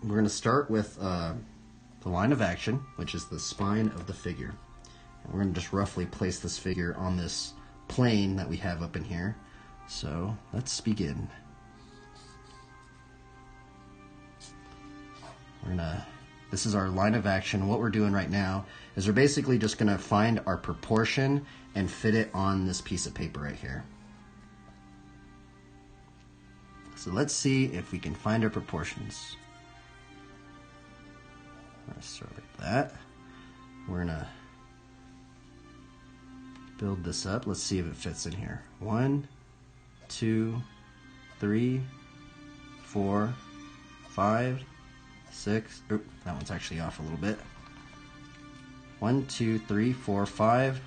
we're going to start with the line of action, which is the spine of the figure. And we're going to just roughly place this figure on this plane that we have up in here. So let's begin. This is our line of action. What we're doing right now is we're basically just going to find our proportion and fit it on this piece of paper right here. So let's see if we can find our proportions. Let's start like that. We're gonna build this up. Let's see if it fits in here. 1, 2, 3, 4, 5, 6. Oop, that one's actually off a little bit. 1, 2, 3, 4, 5,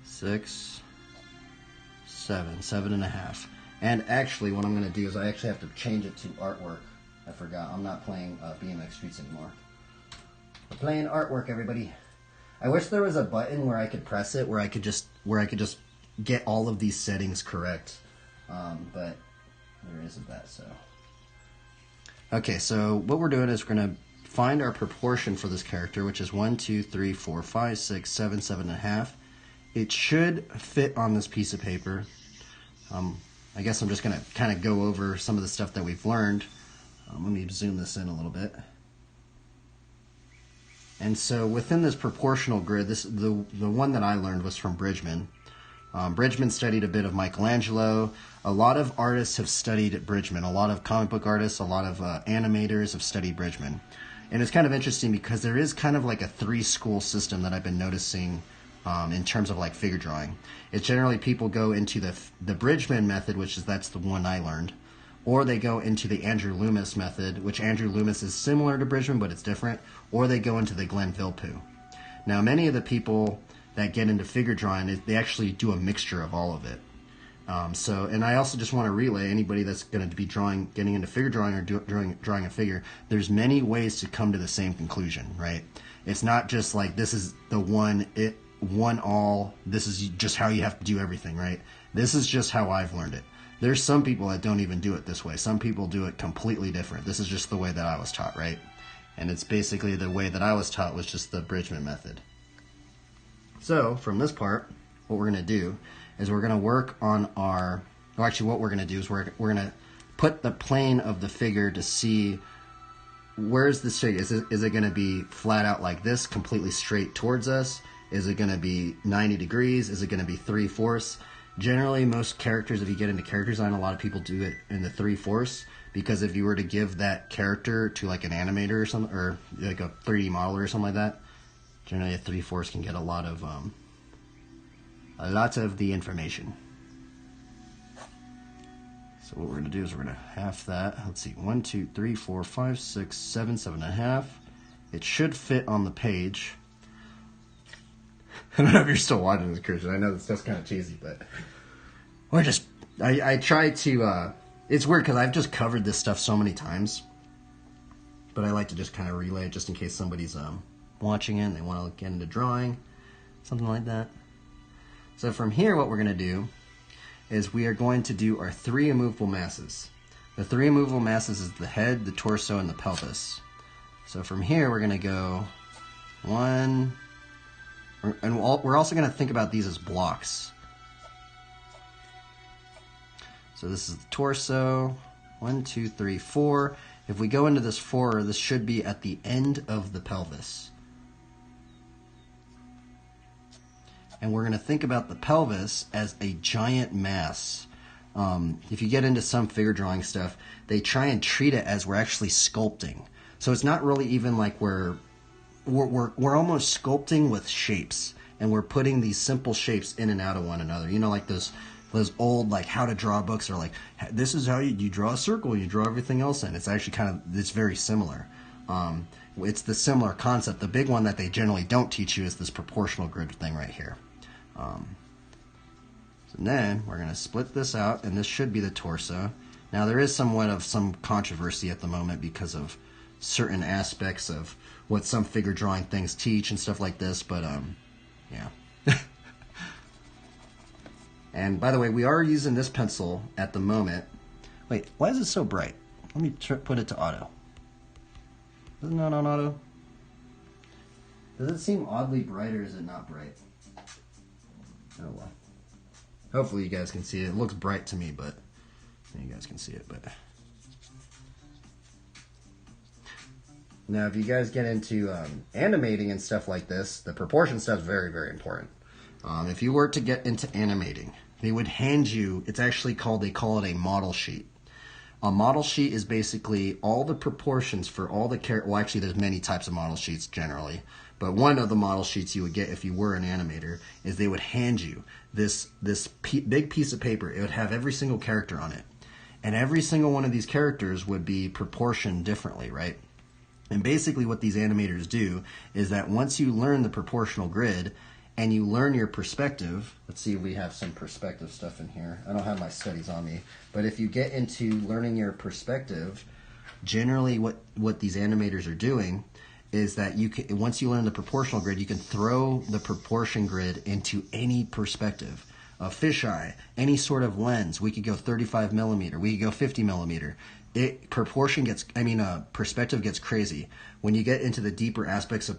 6, 7, 7.5. And actually, what I'm going to do is I actually have to change it to artwork. I forgot. I'm not playing BMX Streets anymore. We're playing artwork, everybody. I wish there was a button where I could press it, where I could just get all of these settings correct. But there isn't that. So okay. So what we're doing is we're going to find our proportion for this character, which is 1, 2, 3, 4, 5, 6, 7, 7.5. It should fit on this piece of paper. I guess I'm just going to kind of go over some of the stuff that we've learned. Let me zoom this in a little bit. And so within this proportional grid, the one that I learned was from Bridgman. Bridgman studied a bit of Michelangelo. A lot of artists have studied Bridgman. A lot of comic book artists, a lot of animators have studied Bridgman. And it's kind of interesting because there is kind of like a 3-school system that I've been noticing in terms of like figure drawing. It's generally people go into the Bridgman method, that's the one I learned, or they go into the Andrew Loomis method, which Andrew Loomis is similar to Bridgman, but it's different, or they go into the Glenn Villepeu. Now, many of the people that get into figure drawing, they actually do a mixture of all of it. And I also just want to relay anybody that's going to be getting into figure drawing or drawing a figure, there's many ways to come to the same conclusion, right? It's not just like this is the one all, this is just how you have to do everything, right? This is just how I've learned it. There's some people that don't even do it this way. Some people do it completely different. This is just the way that I was taught, right? And it's basically the way that I was taught was just the Bridgman method. So from this part, what we're going to do is we're going to work on what we're going to do is we're going to put the plane of the figure to see where's this figure. Is it going to be flat out like this, completely straight towards us? Is it going to be 90 degrees? Is it going to be 3/4? Generally, most characters, if you get into character design, a lot of people do it in the 3/4, because if you were to give that character to like an animator or something, or like a 3D modeler or something like that, generally a 3/4 can get a lot of the information. So what we're going to do is we're going to half that. Let's see, 1, 2, 3, 4, 5, 6, 7, 7.5. It should fit on the page. I don't know if you're still watching this, Christian. I know this stuff's kind of cheesy, but I try to, it's weird because I've just covered this stuff so many times, but I like to just kind of relay it just in case somebody's watching it and they want to get into drawing, something like that. So from here, what we're going to do is we are going to do our 3 immovable masses. The 3 immovable masses is the head, the torso, and the pelvis. So from here, we're going to go 1... And we're also going to think about these as blocks. So this is the torso. 1, 2, 3, 4. If we go into this 4, this should be at the end of the pelvis. And we're going to think about the pelvis as a giant mass. If you get into some figure drawing stuff, they try and treat it as we're actually sculpting. So it's not really even like we're almost sculpting with shapes, and we're putting these simple shapes in and out of one another. You know, like those old like how to draw books are like, this is how you draw a circle, you draw everything else in. It's actually it's very similar. It's the similar concept. The big one that they generally don't teach you is this proportional grid thing right here. So then we're going to split this out, and this should be the torso. Now there is somewhat of some controversy at the moment because of certain aspects of what some figure drawing things teach and stuff like this, but yeah. And by the way, we are using this pencil at the moment. Wait, why is it so bright? Let me put it to auto. Isn't that on auto? Does it seem oddly bright or is it not bright? Oh well. Hopefully you guys can see it. It looks bright to me, but you guys can see it. But now, if you guys get into animating and stuff like this, the proportion stuff is very, very important. If you were to get into animating, they would hand you, it's actually called, they call it a model sheet. A model sheet is basically all the proportions for all the characters. Well, actually, there's many types of model sheets generally. But one of the model sheets you would get if you were an animator is they would hand you this big piece of paper. It would have every single character on it. And every single one of these characters would be proportioned differently, right? And basically what these animators do is that once you learn the proportional grid and you learn your perspective, let's see if we have some perspective stuff in here. I don't have my studies on me. But if you get into learning your perspective, generally what these animators are doing is that you can, once you learn the proportional grid, you can throw the proportion grid into any perspective. A fisheye, any sort of lens. We could go 35 millimeter. We could go 50 millimeter. Perspective gets crazy. When you get into the deeper aspects of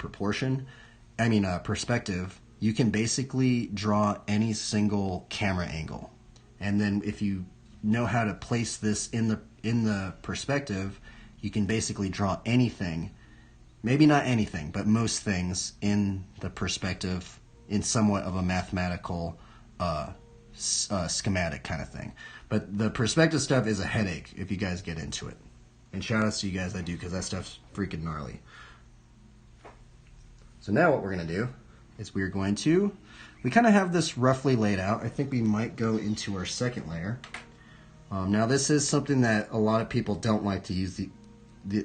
perspective, you can basically draw any single camera angle. And then if you know how to place this in the perspective, you can basically draw anything. Maybe not anything, but most things in the perspective in somewhat of a mathematical schematic kind of thing. But the perspective stuff is a headache if you guys get into it. And shout outs to you guys that do, because that stuff's freaking gnarly. So now what we're going to do is we kind of have this roughly laid out. I think we might go into our second layer. Now this is something that a lot of people don't like to use.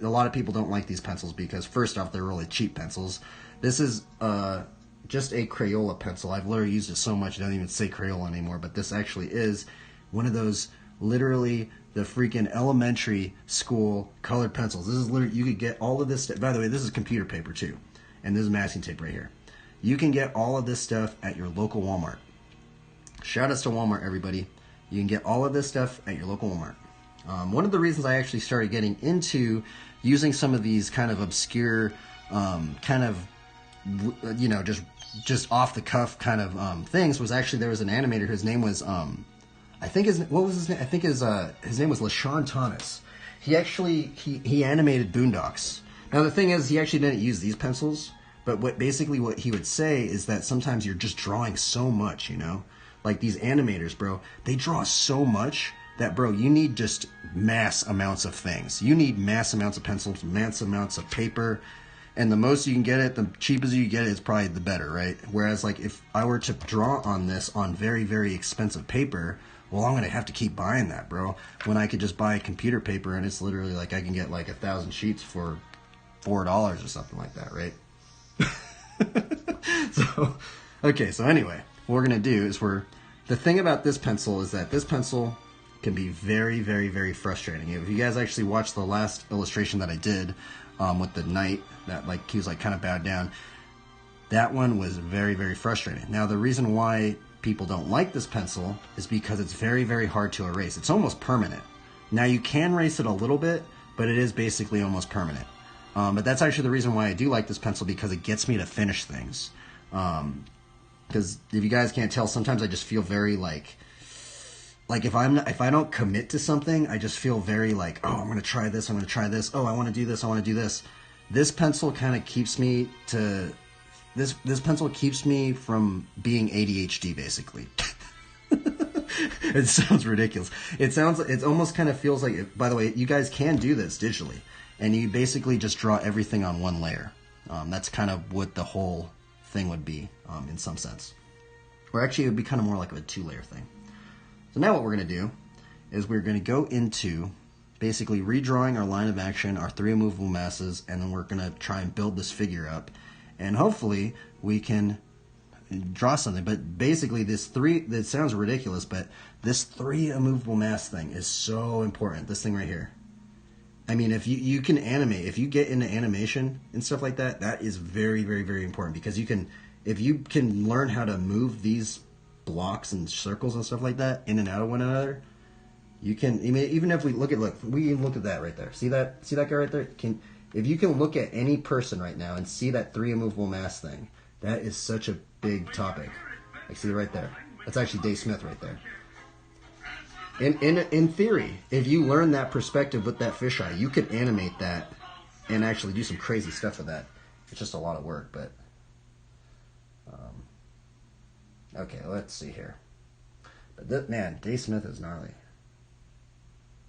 A lot of people don't like these pencils because first off, they're really cheap pencils. This is just a Crayola pencil. I've literally used it so much I don't even say Crayola anymore, but this actually is one of those, literally the freaking elementary school colored pencils. This is literally, you could get all of this stuff. By the way, this is computer paper too, and this is masking tape right here. You can get all of this stuff at your local Walmart. Shout outs to Walmart, everybody. You can get all of this stuff at your local Walmart. One of the reasons I actually started getting into using some of these kind of obscure, just off the cuff kind of things was actually, there was an animator whose name was his name was LaShawn Thomas. He animated Boondocks. Now the thing is, he actually didn't use these pencils, but what he would say is that sometimes you're just drawing so much, you know? Like these animators, bro, they draw so much that, bro, you need just mass amounts of things. You need mass amounts of pencils, mass amounts of paper, and the most you can get it, the cheapest you get it is probably the better, right? Whereas, like, if I were to draw on this on very, very expensive paper, well, I'm going to have to keep buying that, bro, when I could just buy computer paper, and it's literally like I can get like 1,000 sheets for $4 or something like that, right? So anyway, what we're going to do is the thing about this pencil is that this pencil can be very, very, very frustrating. If you guys actually watched the last illustration that I did with the knight, that like he was like kind of bowed down, that one was very, very frustrating. Now the reason why people don't like this pencil is because it's very, very hard to erase. It's almost permanent. Now you can erase it a little bit, but it is basically almost permanent. But that's actually the reason why I do like this pencil, because it gets me to finish things. Because if you guys can't tell, sometimes I just feel very like if I don't commit to something, I just feel very like, oh, I'm gonna try this, I'm gonna try this, oh, I want to do this, I want to do this. This pencil kind of keeps me to this pencil keeps me from being ADHD, basically. It sounds ridiculous. It almost kind of feels like, by the way, you guys can do this digitally, and you basically just draw everything on one layer. That's kind of what the whole thing would be, in some sense. Or actually, it would be kind of more like a 2-layer thing. So now what we're going to do is we're going to go into basically redrawing our line of action, our 3 movable masses, and then we're going to try and build this figure up. And hopefully we can draw something. But basically that sounds ridiculous, but this 3 immovable mass thing is so important. This thing right here. I mean, if you can animate, if you get into animation and stuff like that, that is very, very, very important, because if you can learn how to move these blocks and circles and stuff like that in and out of one another, you can, even if we look at that right there. See that guy right there? If you can look at any person right now and see that 3 immovable mass thing, that is such a big topic. I see it right there. That's actually Dave Smith right there. In theory, if you learn that perspective with that fisheye, you could animate that and actually do some crazy stuff with that. It's just a lot of work, but... okay, let's see here. But man, Dave Smith is gnarly.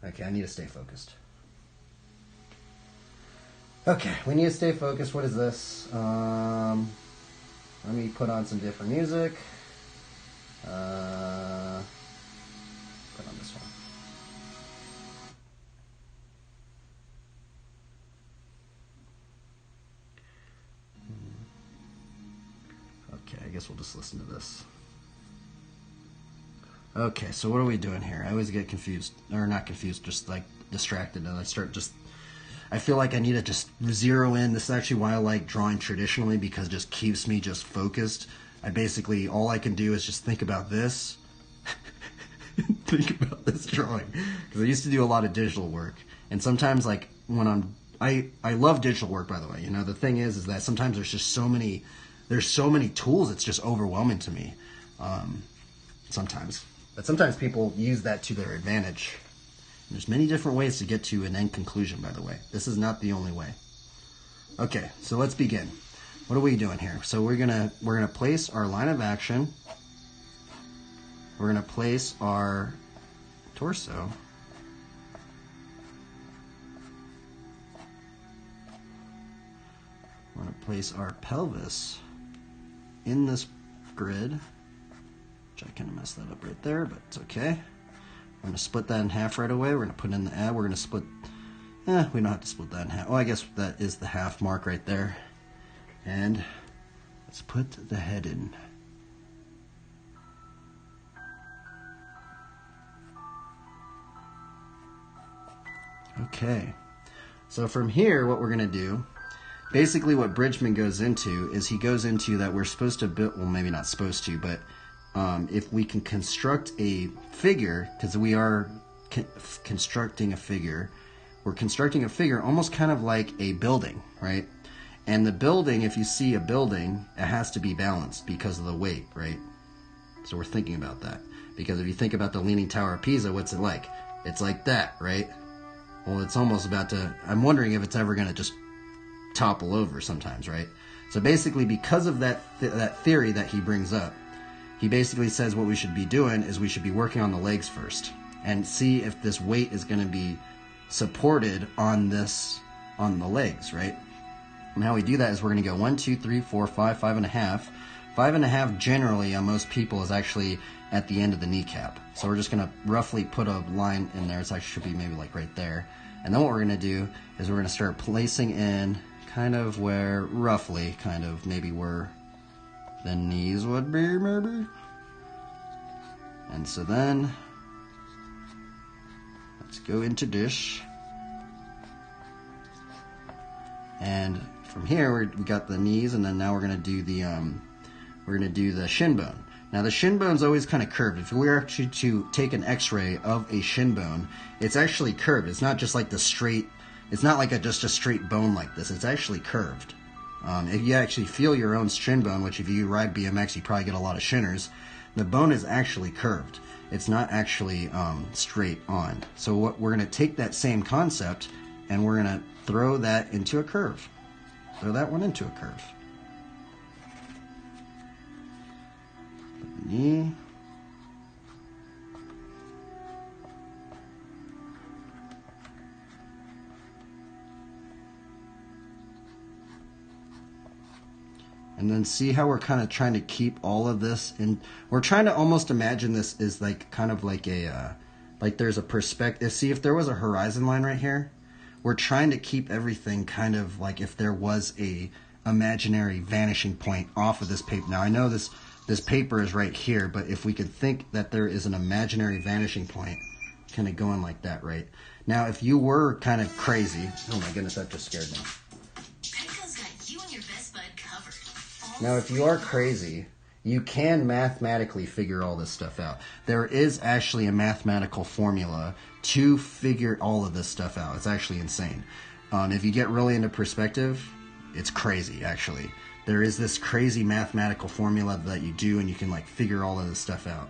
Okay, I need to stay focused. Okay, we need to stay focused. What is this? Let me put on some different music. Put on this one. Okay, I guess we'll just listen to this. Okay, so what are we doing here? I always get confused, or not confused, just like distracted, and I feel like I need to just zero in. This is actually why I like drawing traditionally, because it just keeps me just focused. All I can do is just think about this. Think about this drawing. Because I used to do a lot of digital work. And sometimes, like, when I love digital work, by the way. You know, the thing is that sometimes there's so many tools, it's just overwhelming to me. Sometimes. But sometimes people use that to their advantage. And there's many different ways to get to an end conclusion, by the way. This is not the only way. Okay, so let's begin. What are we doing here? So we're gonna place our line of action. We're gonna place our torso. We're gonna place our pelvis in this grid. Which I kind of messed that up right there, but it's okay. We're going to split that in half right away. We're going to put in the ab. We're going to split... we don't have to split that in half. Oh, I guess that is the half mark right there. And let's put the head in. Okay. So from here, what we're going to do... basically what Bridgman goes into is he goes into that we're supposed to build... well, maybe not supposed to, but... if we can construct a figure, because we are constructing a figure, we're constructing a figure almost kind of like a building, right? And the building, if you see a building, it has to be balanced because of the weight, right? So we're thinking about that. Because if you think about the Leaning Tower of Pisa, what's it like? It's like that, right? Well, it's almost about to... I'm wondering if it's ever going to just topple over sometimes, right? So basically, because of that theory that he brings up, he basically says what we should be doing is we should be working on the legs first and see if this weight is going to be supported on the legs, right? And how we do that is we're going to go 1, 2, 3, 4, 5, 5.5. 5.5 generally on most people is actually at the end of the kneecap. So we're just going to roughly put a line in there. It actually should be maybe like right there. And then what we're going to do is we're going to start placing in kind of where roughly kind of maybe where the knees would be, maybe. And so then, let's go into dish. And from here, we got the knees, and then now we're gonna do the shin bone. Now the shin bone's always kind of curved. If we were actually to take an X-ray of a shin bone, it's actually curved. It's not just like the straight. It's not like just a straight bone like this. It's actually curved. If you actually feel your own shin bone, which if you ride BMX, you probably get a lot of shinners, the bone is actually curved. It's not actually straight on. So what we're going to take that same concept and we're going to throw that into a curve. Throw that one into a curve. Put the knee. And then see how we're kind of trying to keep all of this in. We're trying to almost imagine this is like kind of like a, like there's a perspective. See, if there was a horizon line right here, we're trying to keep everything kind of like if there was a imaginary vanishing point off of this paper. Now I know this paper is right here, but if we could think that there is an imaginary vanishing point kind of going like that, right? Now if you were kind of crazy, oh my goodness, that just scared me. Now, if you are crazy, you can mathematically figure all this stuff out. There is actually a mathematical formula to figure all of this stuff out. It's actually insane. If you get really into perspective, it's crazy, actually. There is this crazy mathematical formula that you do, and you can like figure all of this stuff out.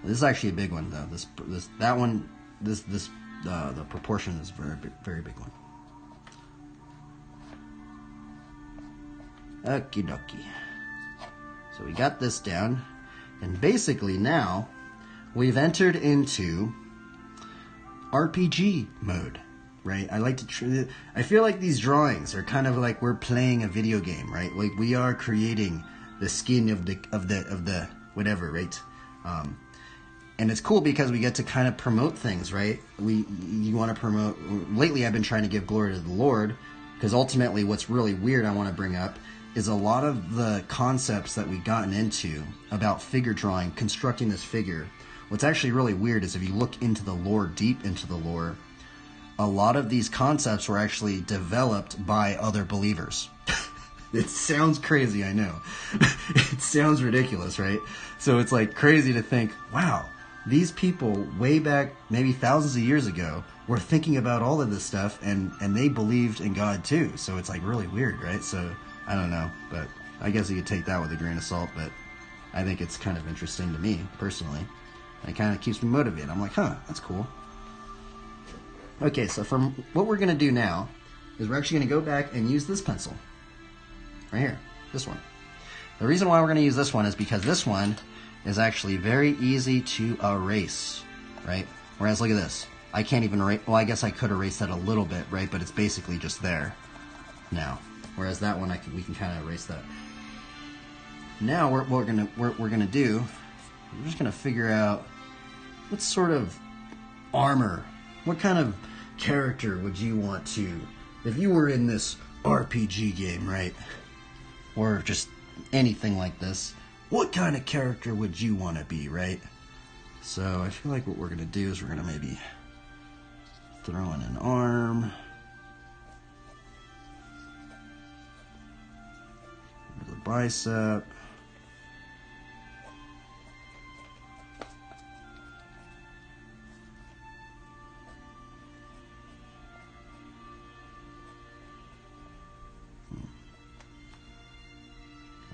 This is actually a big one, though. The proportion is very big one. Okie dokie. So we got this down, and basically now we've entered into RPG mode, right? I feel like these drawings are kind of like we're playing a video game, right? Like we are creating the skin of the whatever, right? And it's cool because we get to kind of promote things, right? You want to promote. Lately, I've been trying to give glory to the Lord, because ultimately, what's really weird I want to bring up is a lot of the concepts that we've gotten into about figure drawing, constructing this figure. What's actually really weird is if you look into the lore, deep into the lore, a lot of these concepts were actually developed by other believers. It sounds crazy, I know. It sounds ridiculous, right? So it's like crazy to think, wow, these people way back, maybe thousands of years ago, were thinking about all of this stuff, and they believed in God too. So it's like really weird, right? So I don't know, but I guess you could take that with a grain of salt, but I think it's kind of interesting to me, personally. It kind of keeps me motivated. I'm like, huh, that's cool. Okay, so from what we're going to do now is we're actually going to go back and use this pencil. Right here, this one. The reason why we're going to use this one is because this one is actually very easy to erase, right? Whereas, look at this. I can't even erase, well, I guess I could erase that a little bit, right? But it's basically just there now. Whereas that one, we can kind of erase that. Now, what we're gonna do, we're just gonna figure out what sort of armor, what kind of character would you want to, if you were in this RPG game, right? Or just anything like this, what kind of character would you want to be, right? So I feel like what we're going to do is we're going to maybe throw in an arm. The bicep.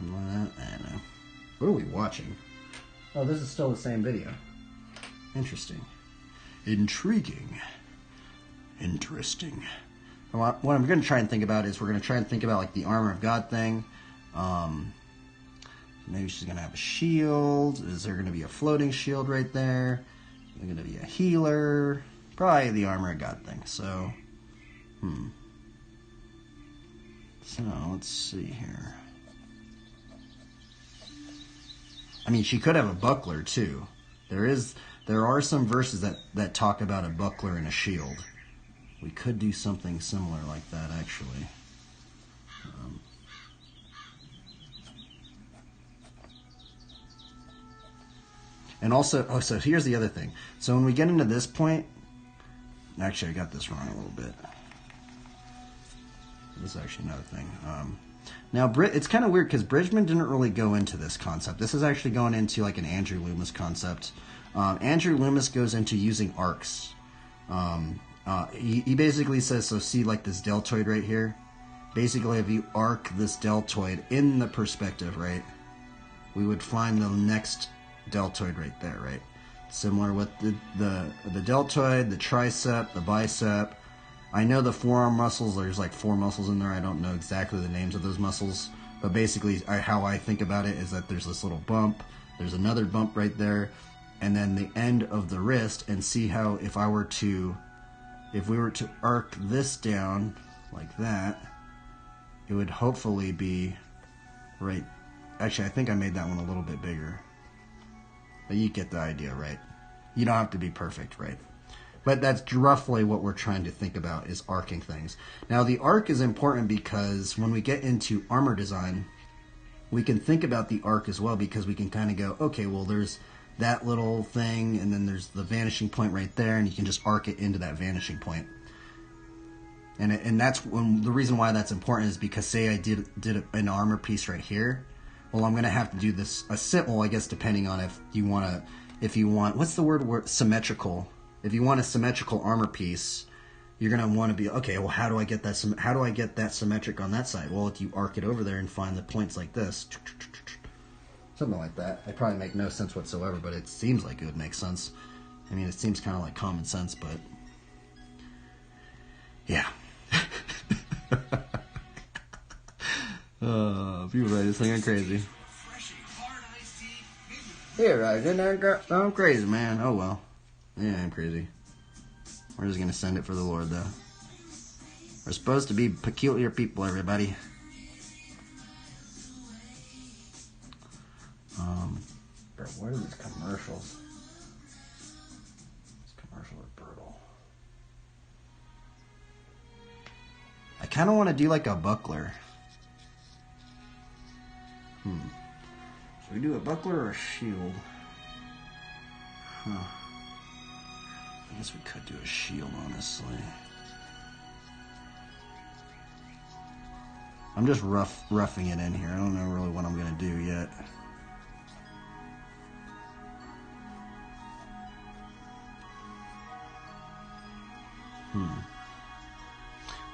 I don't know. What are we watching? Oh, this is still the same video. Interesting. Intriguing. Interesting. What I'm going to try and think about is we're going to try and think about like the armor of God thing. Maybe she's going to have a shield. Is there going to be a floating shield right there? Is there going to be a healer? Probably the armor of God thing. So, So, let's see here. I mean, she could have a buckler too. There are some verses that talk about a buckler and a shield. We could do something similar like that, actually. And also, so here's the other thing. So when we get into this point, actually I got this wrong a little bit. This is actually another thing. Now, it's kind of weird because Bridgman didn't really go into this concept. This is actually going into like an Andrew Loomis concept. Andrew Loomis goes into using arcs. He basically says, so see like this deltoid right here? Basically, if you arc this deltoid in the perspective, right, we would find the next deltoid right there, right? Similar with the deltoid, the tricep, the bicep. I know the forearm muscles, there's like 4 muscles in there. I don't know exactly the names of those muscles. But basically, how I think about it is that there's this little bump. There's another bump right there. And then the end of the wrist. And see how if we were to arc this down like that, it would hopefully be right. Actually, I think I made that one a little bit bigger. But you get the idea, right? You don't have to be perfect, right? But that's roughly what we're trying to think about, is arcing things. Now, the arc is important because when we get into armor design, we can think about the arc as well, because we can kind of go, okay, well, there's that little thing, and then there's the vanishing point right there, and you can just arc it into that vanishing point. And that's when, the reason why that's important is because, say I did an armor piece right here, well, I'm going to have to do this, I guess depending on if you want, what's the word, symmetrical. If you want a symmetrical armor piece, you're gonna want to be, okay, well, how do I get that symmetric on that side? Well, if you arc it over there and find the points like this, something like that. It probably make no sense whatsoever, but it seems like it would make sense. I mean, it seems kind of like common sense, but yeah. People probably just think I'm crazy. Yeah, right. I'm crazy, man. Oh well. Yeah, I'm crazy. We're just gonna send it for the Lord, though. We're supposed to be peculiar people, everybody. Bro, what are these commercials? These commercials are brutal. I kind of want to do like a buckler. Should we do a buckler or a shield? Huh. I guess we could do a shield, honestly. I'm just roughing it in here. I don't know really what I'm going to do yet.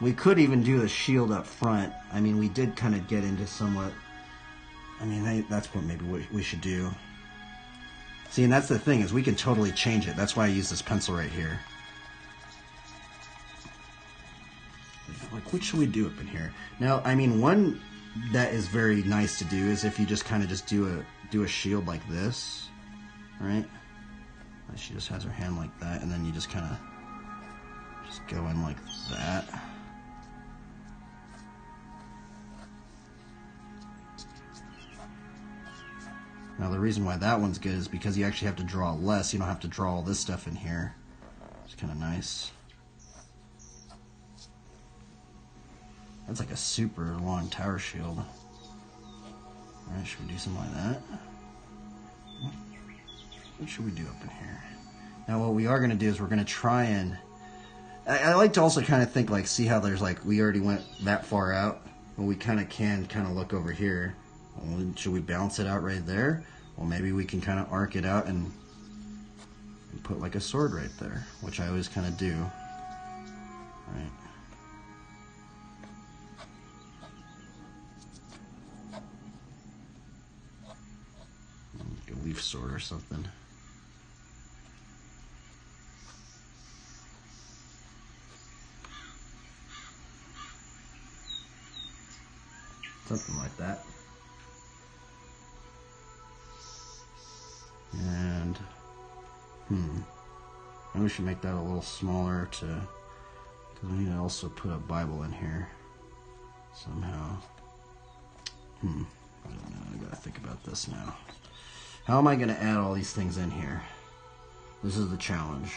We could even do a shield up front. I mean, we did kind of get into somewhat... I mean, that's what maybe we should do. See, and that's the thing, is we can totally change it. That's why I use this pencil right here. Like, what should we do up in here? Now, I mean, one that is very nice to do is if you just kind of just do a shield like this, right? She just has her hand like that, and then you just kind of just go in like that. Now the reason why that one's good is because you actually have to draw less. You don't have to draw all this stuff in here. It's kind of nice. That's like a super long tower shield. Alright, should we do something like that? What should we do up in here? Now what we are going to do is we're going to try and... I like to also kind of think like, see how there's like, we already went that far out. Well, we kind of can kind of look over here. Well, should we balance it out right there? Well, maybe we can kind of arc it out and put like a sword right there, which I always kind of do. Right. Like a leaf sword or something. Something like that. And, maybe we should make that a little smaller because we need to also put a Bible in here somehow. I don't know, I gotta think about this now. How am I gonna add all these things in here? This is the challenge.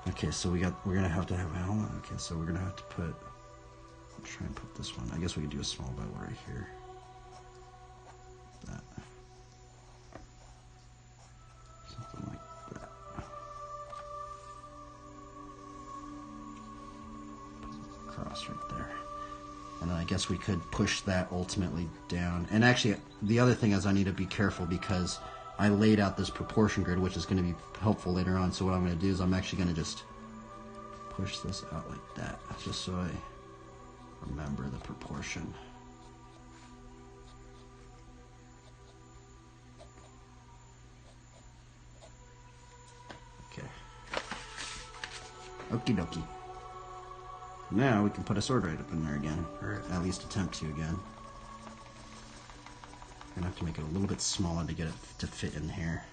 Okay, so we're gonna have to have, okay, so we're gonna have to put, I'll try and put this one, I guess we could do a small Bible right here. That. Something like that. Put a cross right there. And then I guess we could push that ultimately down. And actually, the other thing is I need to be careful because I laid out this proportion grid, which is going to be helpful later on. So what I'm going to do is I'm actually going to just push this out like that, just so I remember the proportion. Okay. Okie dokie. Now we can put a sword right up in there again, or at least attempt to again. I'm gonna have to make it a little bit smaller to get it to fit in here.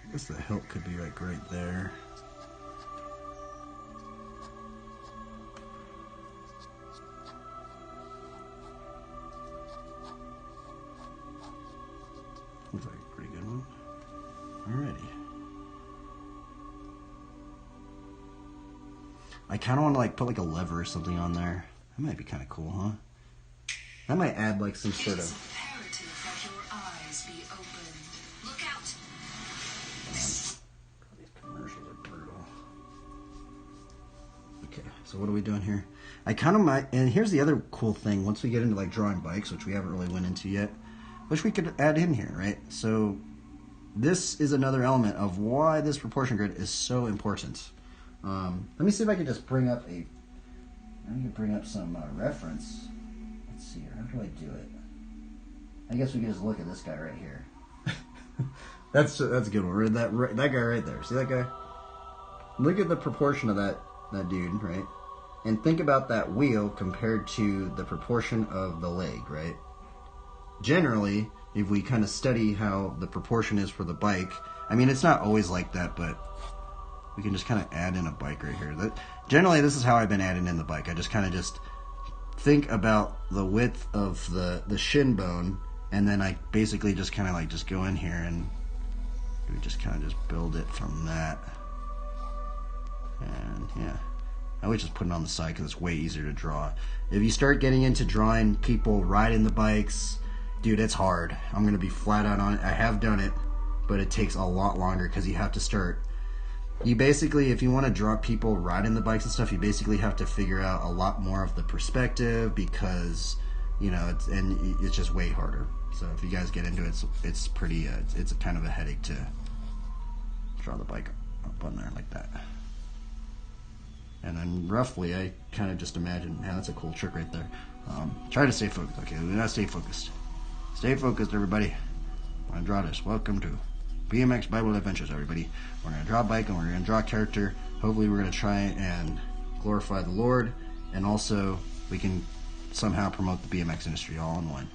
I guess the hilt could be like right there. Looks like a pretty good one. Alrighty. I kind of want to like put like a lever or something on there. That might be kind of cool, huh? That might add like some sort of... It's imperative that your eyes be open. Look out! These commercials are brutal. Okay, so what are we doing here? I kind of might, and here's the other cool thing, once we get into like drawing bikes, which we haven't really went into yet, which we could add in here, right? So this is another element of why this proportion grid is so important. Let me see if I can just bring up some reference. Let's see here, how do I do it? I guess we can just look at this guy right here. That's a good one. That guy right there. See that guy? Look at the proportion of that dude, right? And think about that wheel compared to the proportion of the leg, right? Generally, if we kind of study how the proportion is for the bike, I mean, it's not always like that, but we can just kind of add in a bike right here. Generally, this is how I've been adding in the bike. I just kind of just think about the width of the shin bone, and then I basically just kind of like just go in here and we just kind of just build it from that. And yeah, I always just put it on the side because it's way easier to draw. If you start getting into drawing people riding the bikes, dude, it's hard. I'm gonna be flat out on it. I have done it, but it takes a lot longer because you have to start. You basically, if you want to draw people riding the bikes and stuff, you basically have to figure out a lot more of the perspective because, you know, it's just way harder. So if you guys get into it, it's pretty, it's a kind of a headache to draw the bike up on there like that. And then roughly, I kind of just imagine, yeah, that's a cool trick right there. Try to stay focused. Okay, we gotta stay focused. Stay focused, everybody. I'm gonna draw this. Welcome to BMX Bible Adventures, everybody. We're gonna draw a bike and we're gonna draw a character. Hopefully, we're gonna try and glorify the Lord, and also we can somehow promote the BMX industry all in one.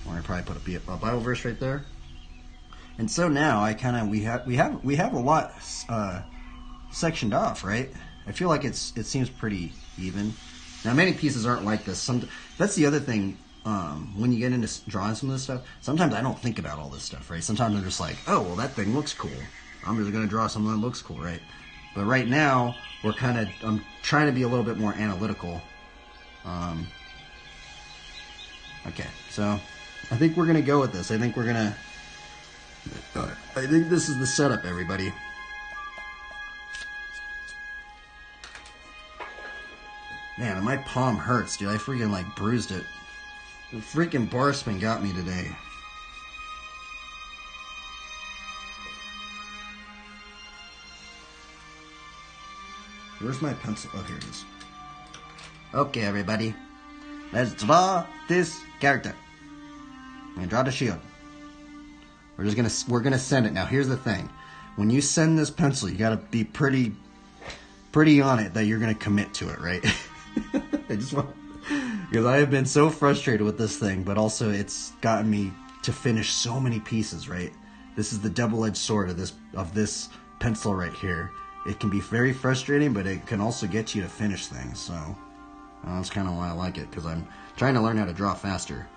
We're gonna probably put a Bible verse right there. And so now I kind of we have a lot sectioned off, right? I feel like it seems pretty even. Now many pieces aren't like this. That's the other thing. When you get into drawing some of this stuff, sometimes I don't think about all this stuff, right? Sometimes I'm just like, oh, well, that thing looks cool. I'm just gonna draw something that looks cool, right? But right now I'm trying to be a little bit more analytical. Okay, so I think we're gonna go with this. I think this is the setup, everybody. Man, my palm hurts, dude. I freaking like bruised it. The freaking bar spin got me today. Where's my pencil? Oh, here it is. Okay, everybody. Let's draw this character. I'm gonna draw the shield. We're gonna send it. Now, here's the thing. When you send this pencil, you gotta be pretty on it that you're gonna commit to it, right? Because I have been so frustrated with this thing, but also it's gotten me to finish so many pieces, right? This is the double-edged sword of this pencil right here. It can be very frustrating, but it can also get you to finish things. So that's kind of why I like it, because I'm trying to learn how to draw faster.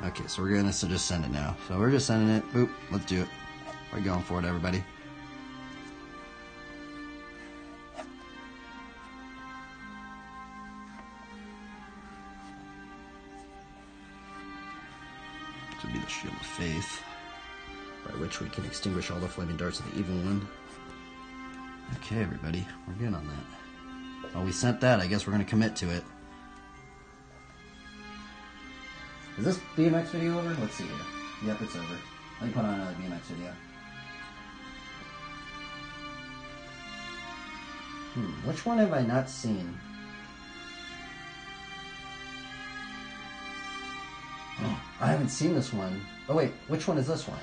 Okay, so we're gonna just send it now. So we're just sending it. Boop, let's do it. We're going for it, everybody. This would be the shield of faith, by which we can extinguish all the flaming darts of the evil one. Okay, everybody, we're good on that. Well, we sent that. I guess we're gonna commit to it. Is this BMX video over? Let's see here. Yep, it's over. Let me put on another BMX video. Which one have I not seen? Oh, I haven't seen this one. Oh wait, which one is this one?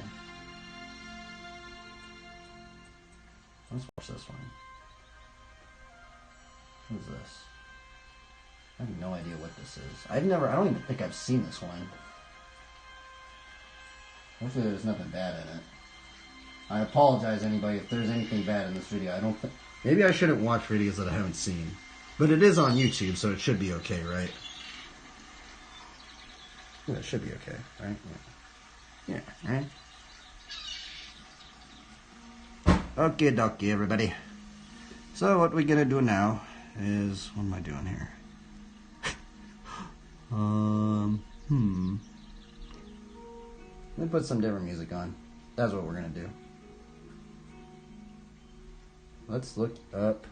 Let's watch this one. Who's this? I have no idea what this is. I don't even think I've seen this one. Hopefully there's nothing bad in it. I apologize, anybody, if there's anything bad in this video. Maybe I shouldn't watch videos that I haven't seen. But it is on YouTube, so it should be okay, right? Yeah, it should be okay, right? Yeah, right? Okay, dokie, everybody. So what we're gonna do now is... What am I doing here? Let me put some different music on. That's what we're gonna do. Let's look up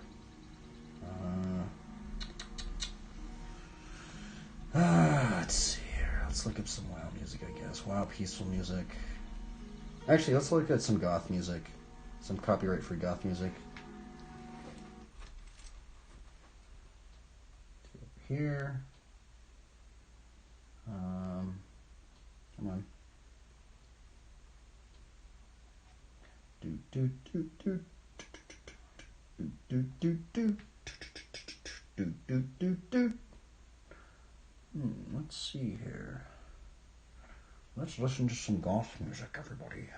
Let's see here. Let's look up some WoW music, I guess. WoW peaceful music. Actually, let's look at some goth music. Some copyright-free goth music. Here. Come on. Do do do do do do do do do do do do. Let's see here. Let's listen to some goth music, everybody.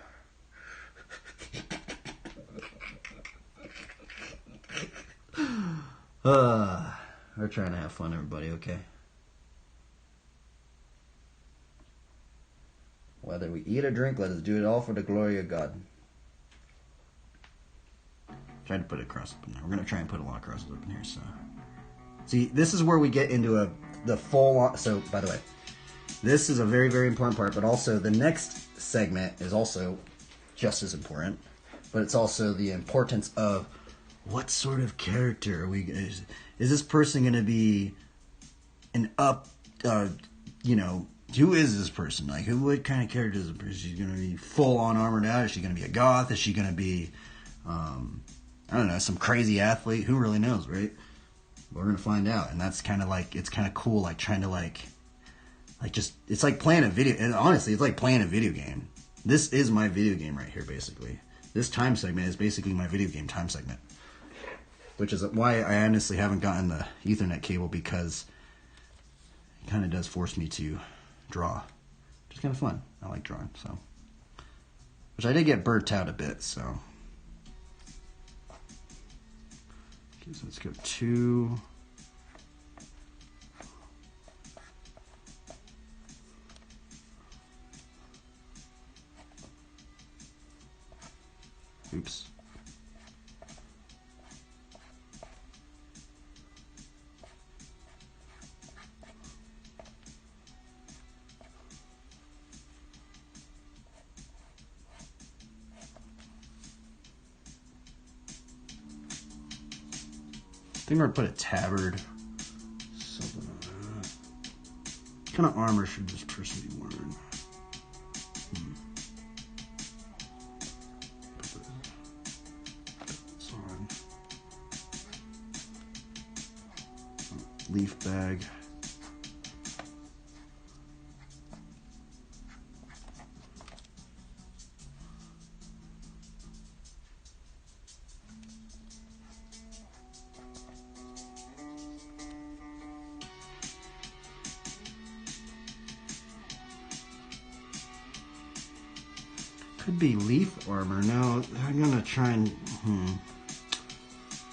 We're trying to have fun, everybody, okay? Whether we eat or drink, let us do it all for the glory of God. Tried to put it cross up in there. We're going to try and put a lot of crosses up in here, so. See, this is where we get into the full on. So, by the way, this is a very, very important part, but also the next segment is also just as important. But it's also the importance of what sort of character are we. Is this person going to be an who is this person? Like, what kind of character is this person? Is she going to be full on armored out? Is she going to be a goth? Is she going to be, I don't know, some crazy athlete? Who really knows, right? We're going to find out. And that's kind of like, it's kind of cool, like trying to it's like playing a video. And honestly, it's like playing a video game. This is my video game right here, basically. This time segment is basically my video game time segment. Which is why I honestly haven't gotten the Ethernet cable, because it kind of does force me to draw. Which is kind of fun. I like drawing, so. Which I did get burnt out a bit, so. Okay, so let's go 2. Oops. I think we're going to put a tabard. Something like that. What kind of armor should this person be wearing? It's on. Leaf bag. Could be leaf armor. No, I'm gonna try and.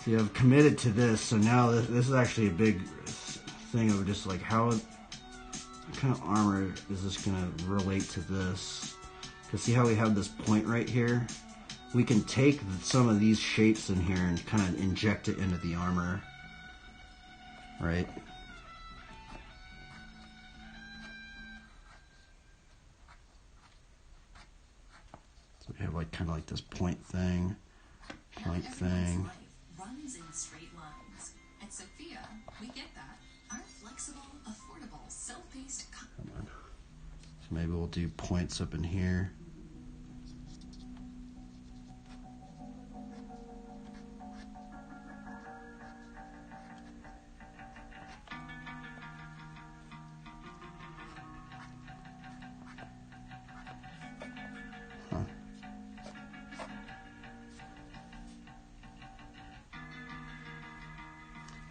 See, I've committed to this, so now this is actually a big thing of just like what kind of armor is this gonna relate to this? Because see how we have this point right here? We can take some of these shapes in here and kind of inject it into the armor, right? We have like kind of like this point thing. Runs in straight lines. At Sophia, we get that. Our flexible, affordable, self-paced. Come on. So maybe we'll do points up in here.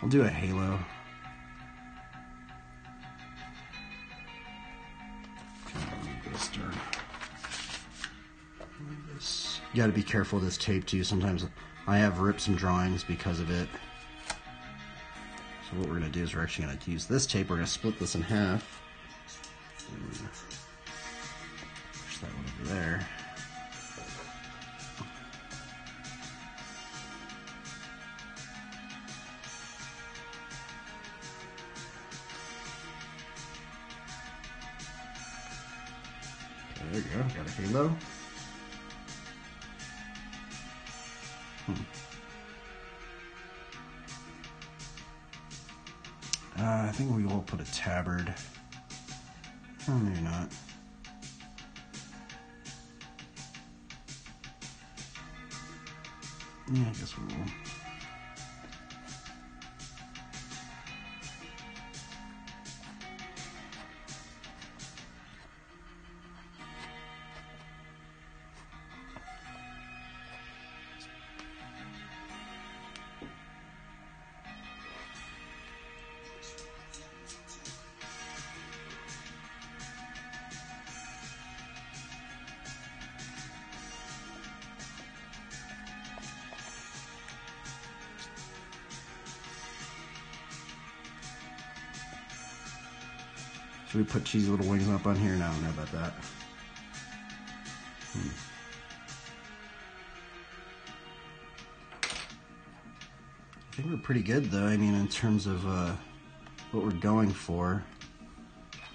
I'll do a halo. You got to be careful with this tape too. Sometimes I have ripped some drawings because of it. So what we're going to do is we're actually going to use this tape. We're going to split this in half. Push that one over there. There you go, got a halo. we will put a tabard. Oh, maybe not. Yeah, I guess we will. Should we put cheesy little wings up on here? No, I don't know about that. I think we're pretty good though. I mean, in terms of what we're going for.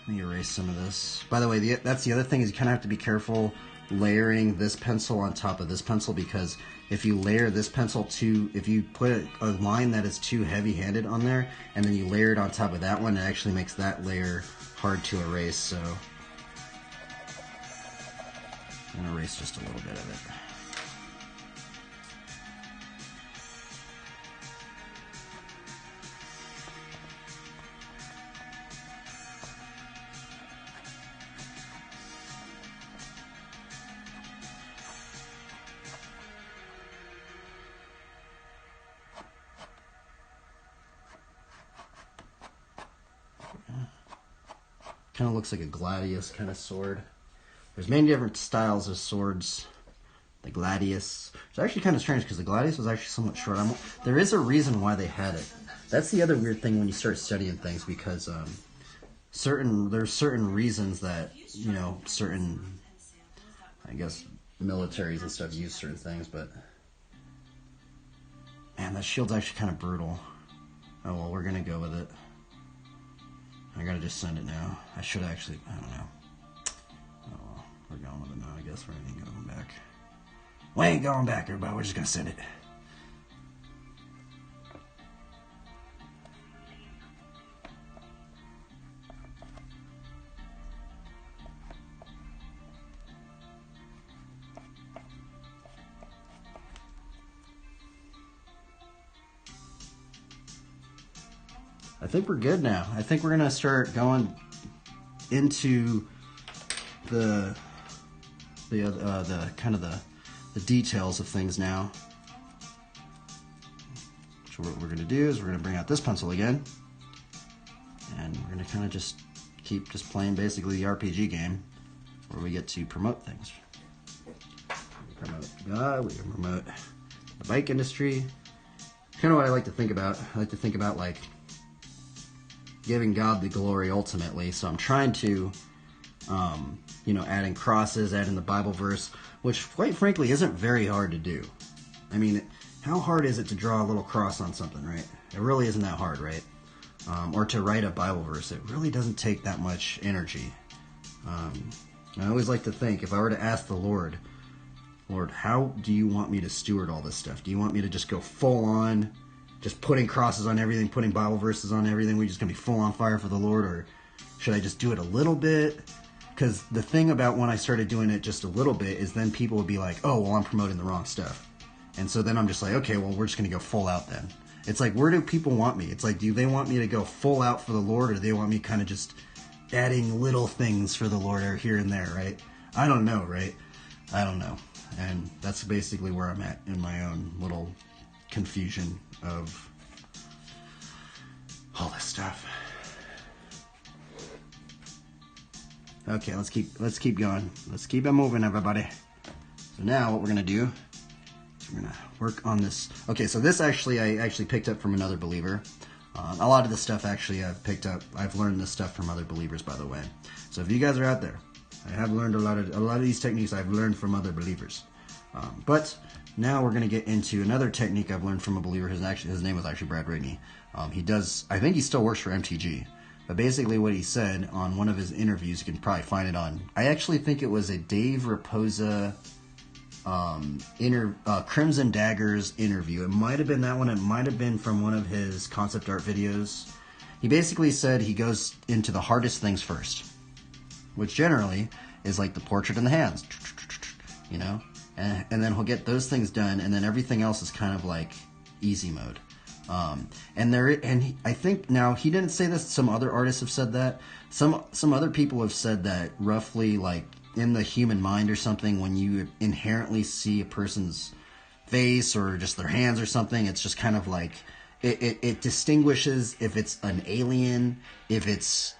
Let me erase some of this. By the way, that's the other thing is you kind of have to be careful layering this pencil on top of this pencil, because if you layer this pencil if you put a line that is too heavy-handed on there and then you layer it on top of that one, it actually makes that layer hard to erase. So I'm going to erase just a little bit of it. Kind of looks like a gladius kind of sword. There's many different styles of swords. The gladius. It's actually kind of strange because the gladius was actually somewhat short. There is a reason why they had it. That's the other weird thing when you start studying things, because there's certain reasons that, you know, certain, I guess, militaries and stuff use certain things, but man, that shield's actually kind of brutal. Oh well, we're gonna go with it. I gotta just send it now. I should actually, I don't know. Oh well, we're going with it now, I guess. We ain't going back. We ain't going back, everybody. We're just gonna send it. I think we're good now. I think we're gonna start going into the kind of the details of things now. So what we're gonna do is we're gonna bring out this pencil again, and we're gonna kind of just keep playing basically the RPG game, where we get to promote things. We promote God. We promote the bike industry. Kind of what I like to think about. I like to think about like giving God the glory ultimately. So I'm trying to, you know, adding crosses, adding the Bible verse, which quite frankly isn't very hard to do. I mean, how hard is it to draw a little cross on something, right? It really isn't that hard, right? Or to write a Bible verse. It really doesn't take that much energy. I always like to think, if I were to ask the Lord, how do you want me to steward all this stuff? Do you want me to just go full on, just putting crosses on everything, putting Bible verses on everything? We're just going to be full on fire for the Lord? Or should I just do it a little bit? Because the thing about when I started doing it just a little bit is then people would be like, oh, well, I'm promoting the wrong stuff. And so then I'm just like, okay, well, we're just going to go full out then. It's like, where do people want me? It's like, do they want me to go full out for the Lord, or do they want me kind of just adding little things for the Lord or here and there, right? I don't know, right? I don't know. And that's basically where I'm at in my own little confusion of all this stuff. Okay, let's keep going. Let's keep it moving, everybody. So now what we're gonna do is we're gonna work on this. Okay, so this I actually picked up from another believer. A lot of the stuff actually I've learned this stuff from other believers, by the way. So if you guys are out there, I have learned a lot of these techniques I've learned from other believers. But now we're going to get into another technique I've learned from a believer. His name was actually Brad Rigney. I think he still works for MTG. But basically what he said on one of his interviews, you can probably find it on, I actually think it was a Dave Raposa Crimson Daggers interview. It might have been that one. It might have been from one of his concept art videos. He basically said he goes into the hardest things first, which generally is like the portrait and the hands, you know, and then he'll get those things done, and then everything else is kind of like easy mode. I think now he didn't say this. Some other artists have said that. Some other people have said that roughly like in the human mind or something, when you inherently see a person's face or just their hands or something, it's just kind of like it distinguishes if it's an alien, if it's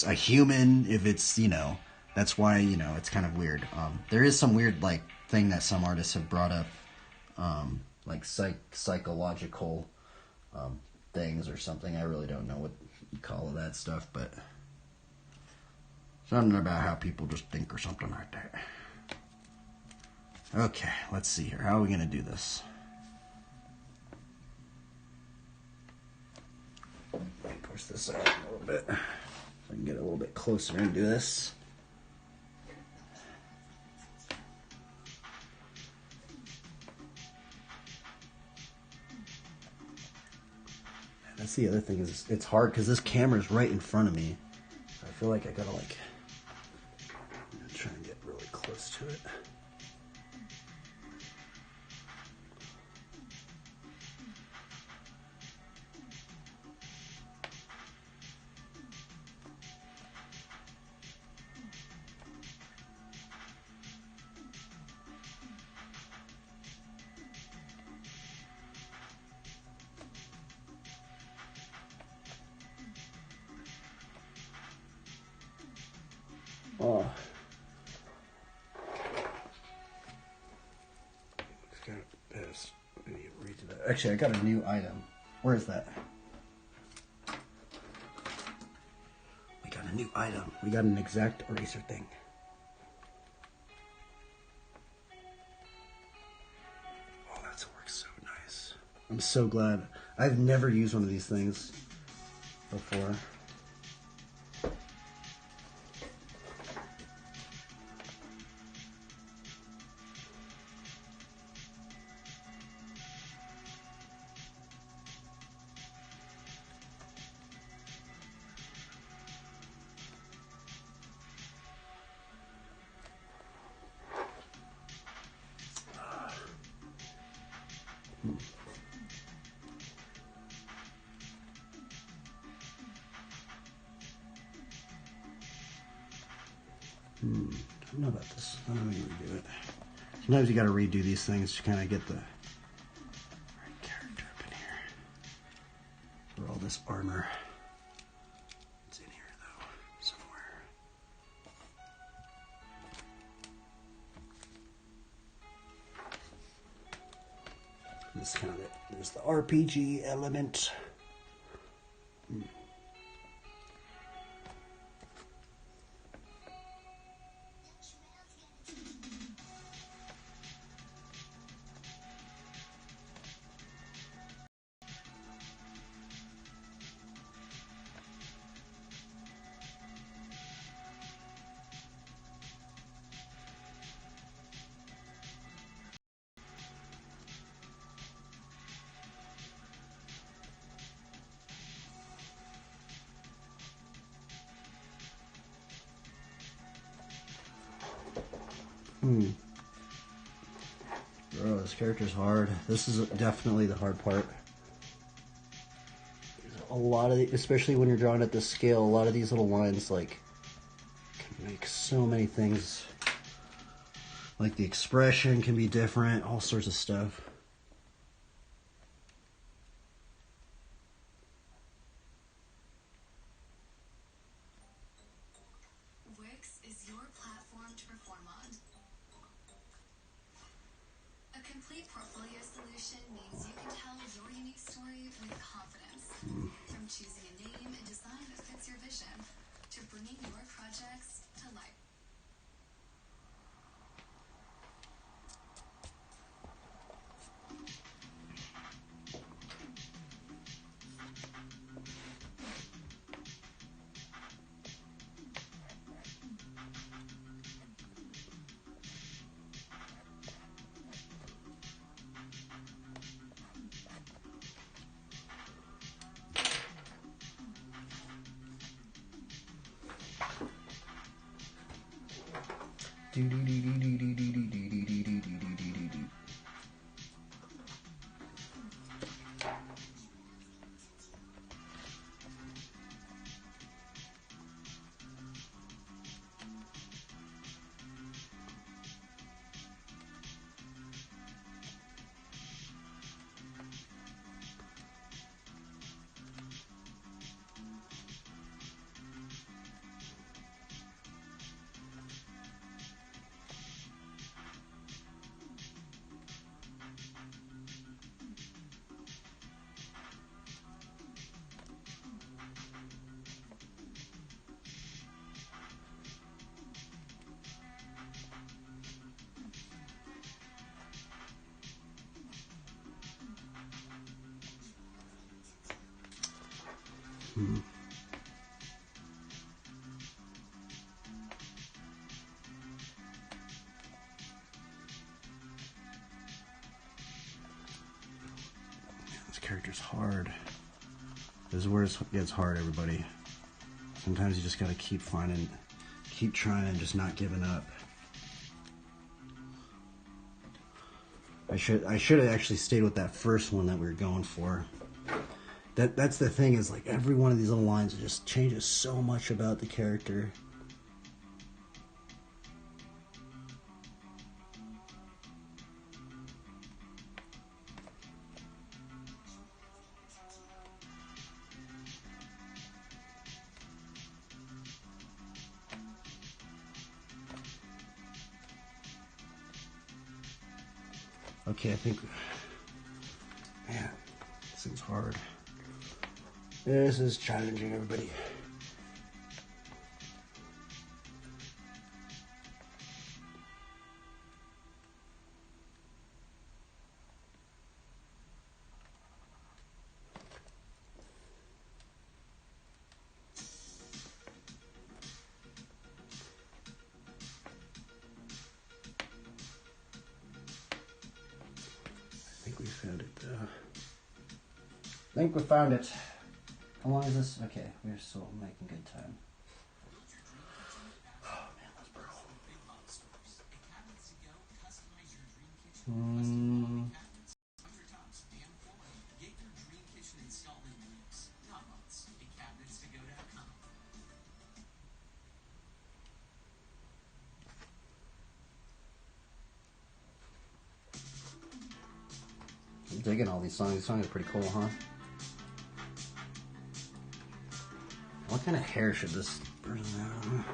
a human, if it's, you know, that's why, you know, it's kind of weird. There is some weird like thing that some artists have brought up, like psychological things or something. I really don't know what you call that stuff, but something about how people just think or something like that. Okay, let's see here. How are we going to do this? Let me push this out a little bit so I can get a little bit closer and do this. That's the other thing, is it's hard because this camera's right in front of me. I feel like I gotta like try and get really close to it. Oh. It's kind of pissed. I need to read to that. Actually, I got a new item. Where is that? We got a new item. We got an exact eraser thing. Oh, that works so nice. I'm so glad. I've never used one of these things before. I don't know about this. I don't know how to redo it. Sometimes you got to redo these things to kind of get the right character up in here. For all this armor. It's in here though, somewhere. This kind of it. There's the RPG element. Bro, this character's hard. This is definitely the hard part. A lot of, especially when you're drawing at this scale, a lot of these little lines like can make so many things. Like the expression can be different, all sorts of stuff. Wix is your platform to perform on. A complete portfolio solution means you can tell your unique story with confidence. From choosing a name and design that fits your vision, to bringing your projects to life. This character's hard. This is where it gets hard, everybody. Sometimes you just gotta keep trying and just not giving up. I should have actually stayed with that first one that we were going for. That's the thing, is like every one of these little lines just changes so much about the character. Okay, I think, man, this seems hard. This is challenging, everybody. I think we found it, though. I think we found it. How long is this? Okay, we're still making good time. Oh man, that's brutal. I'm digging all these songs. These songs are pretty cool, huh? What kind of hair should this person have?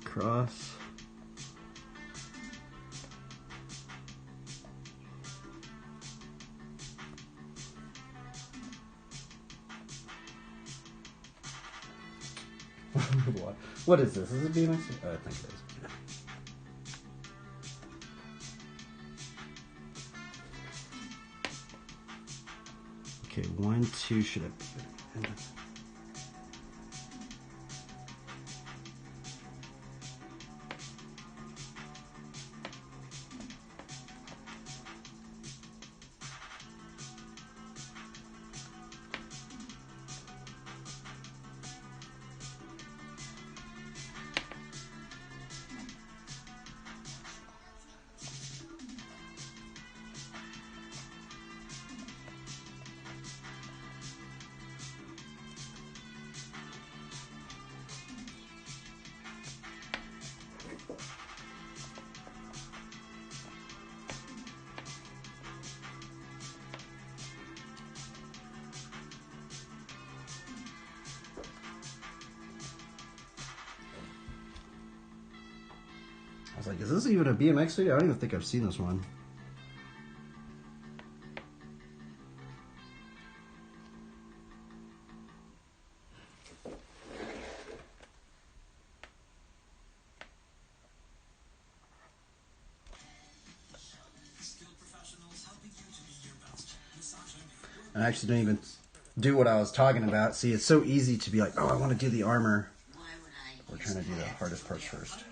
Across. What is this? Is it BMX? Oh, I think it is. Okay, 1, 2 should have. was like, is this even a BMX video? I don't even think I've seen this one. I actually didn't even do what I was talking about. See, it's so easy to be like, oh, I want to do the armor. We're trying to do the hardest parts first.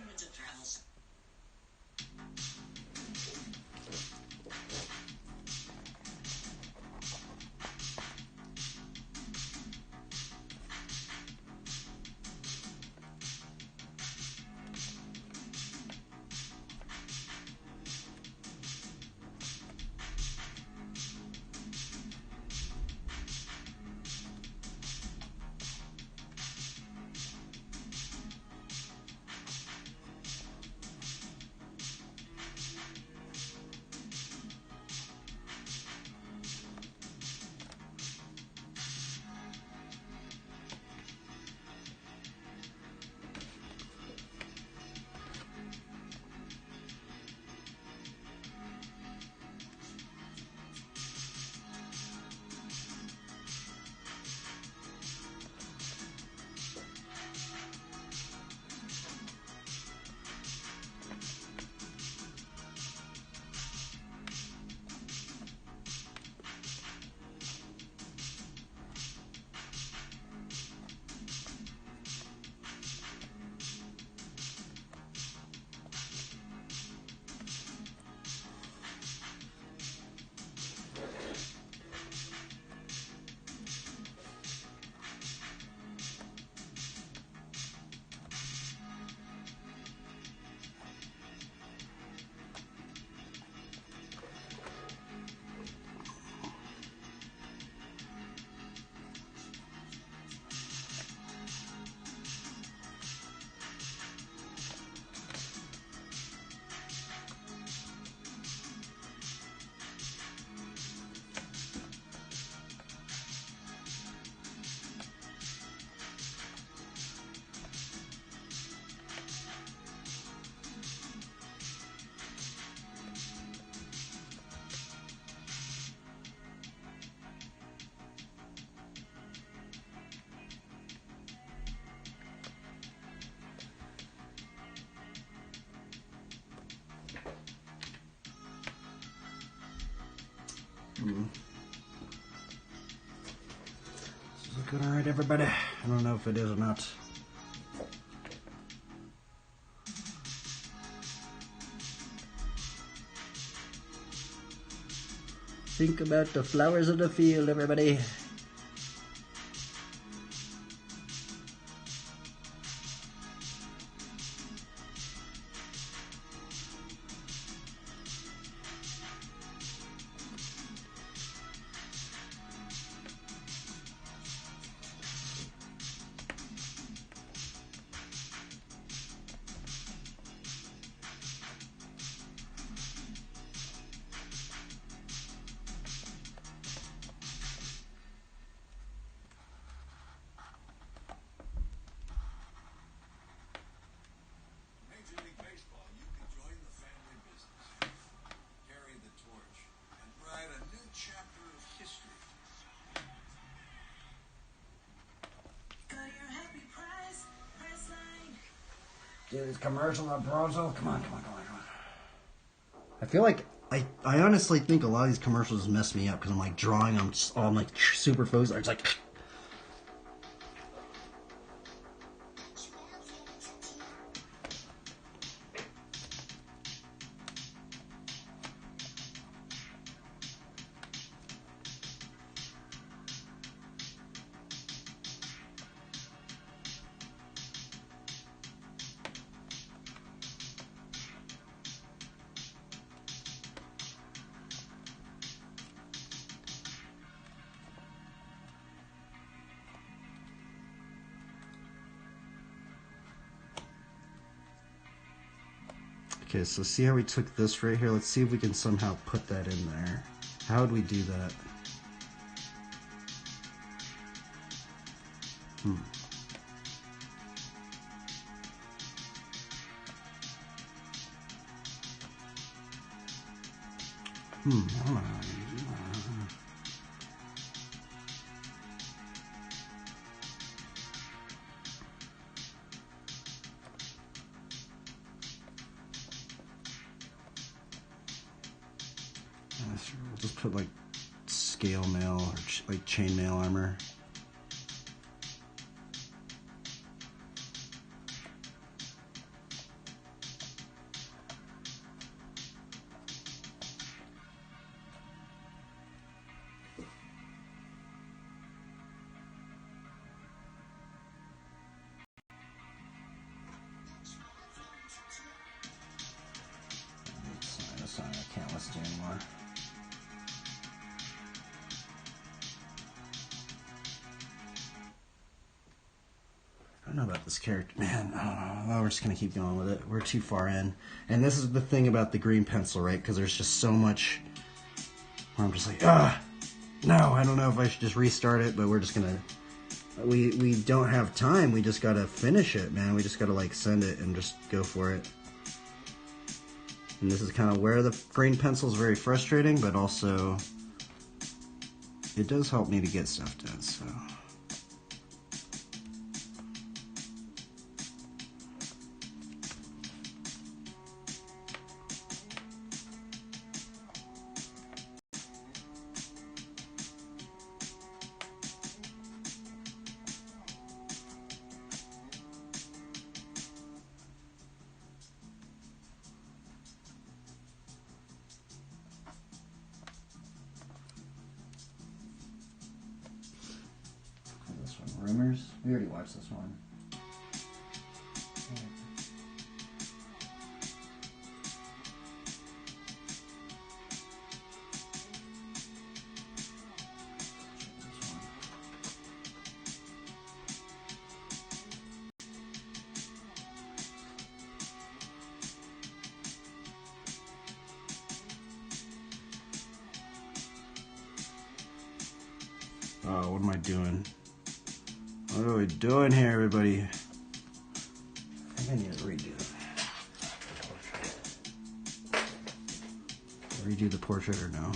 Is it looking alright, everybody? I don't know if it is or not. Think about the flowers of the field, everybody. Do these commercials on Bronzo. Come on. I feel like I honestly think a lot of these commercials mess me up because I'm like drawing. I'm like super focused. It's like. Okay, so see how we took this right here? Let's see if we can somehow put that in there. How would we do that? I don't know. We'll just put like scale mail or like chainmail armor. I can't listen anymore. I don't know about this character, man. I don't know. We're just gonna keep going with it. We're too far in, and this is the thing about the green pencil, right? Because there's just so much. Where I'm just like, no. I don't know if I should just restart it, but we're just gonna. We don't have time. We just gotta finish it, man. We just gotta like send it and just go for it. And this is kind of where the green pencil is very frustrating, but also it does help me to get stuff done. So. Rumors? We already watched this one. Oh, what am I doing? What are we doing here, everybody? I think I need to redo the portrait or no?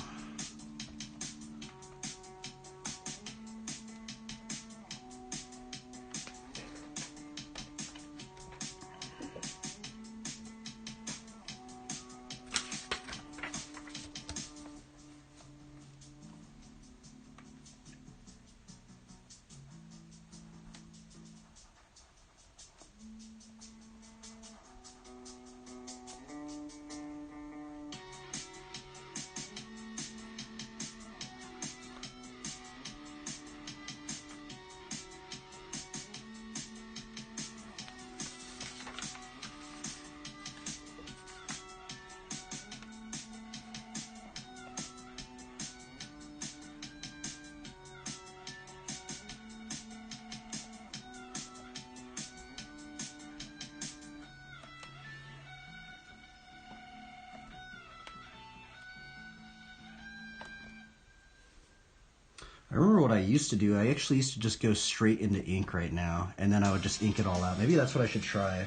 I remember what I used to do. I actually used to just go straight into ink right now, and then I would just ink it all out. Maybe that's what I should try.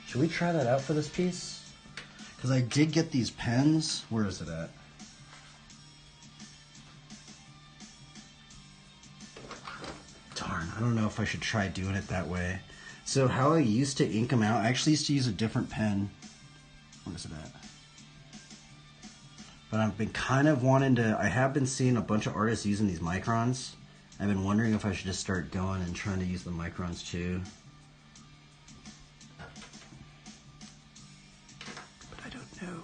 Should we try that out for this piece? Because I did get these pens. Where is it at? Darn, I don't know if I should try doing it that way. So how I used to ink them out, I actually used to use a different pen. Where is it at? But I've been kind of wanting to, I have been seeing a bunch of artists using these microns. I've been wondering if I should just start going and trying to use the microns too. But I don't know.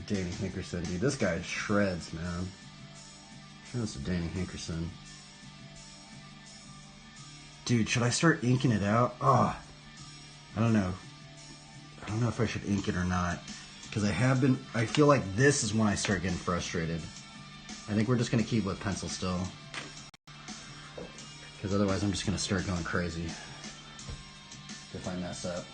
Danny Hinkerson, dude, this guy shreds, man. Shreds to Danny Hinkerson. Dude, should I start inking it out? Oh, I don't know. I don't know if I should ink it or not. Because I feel like this is when I start getting frustrated. I think we're just going to keep with pencil still. Because otherwise I'm just going to start going crazy if I mess up.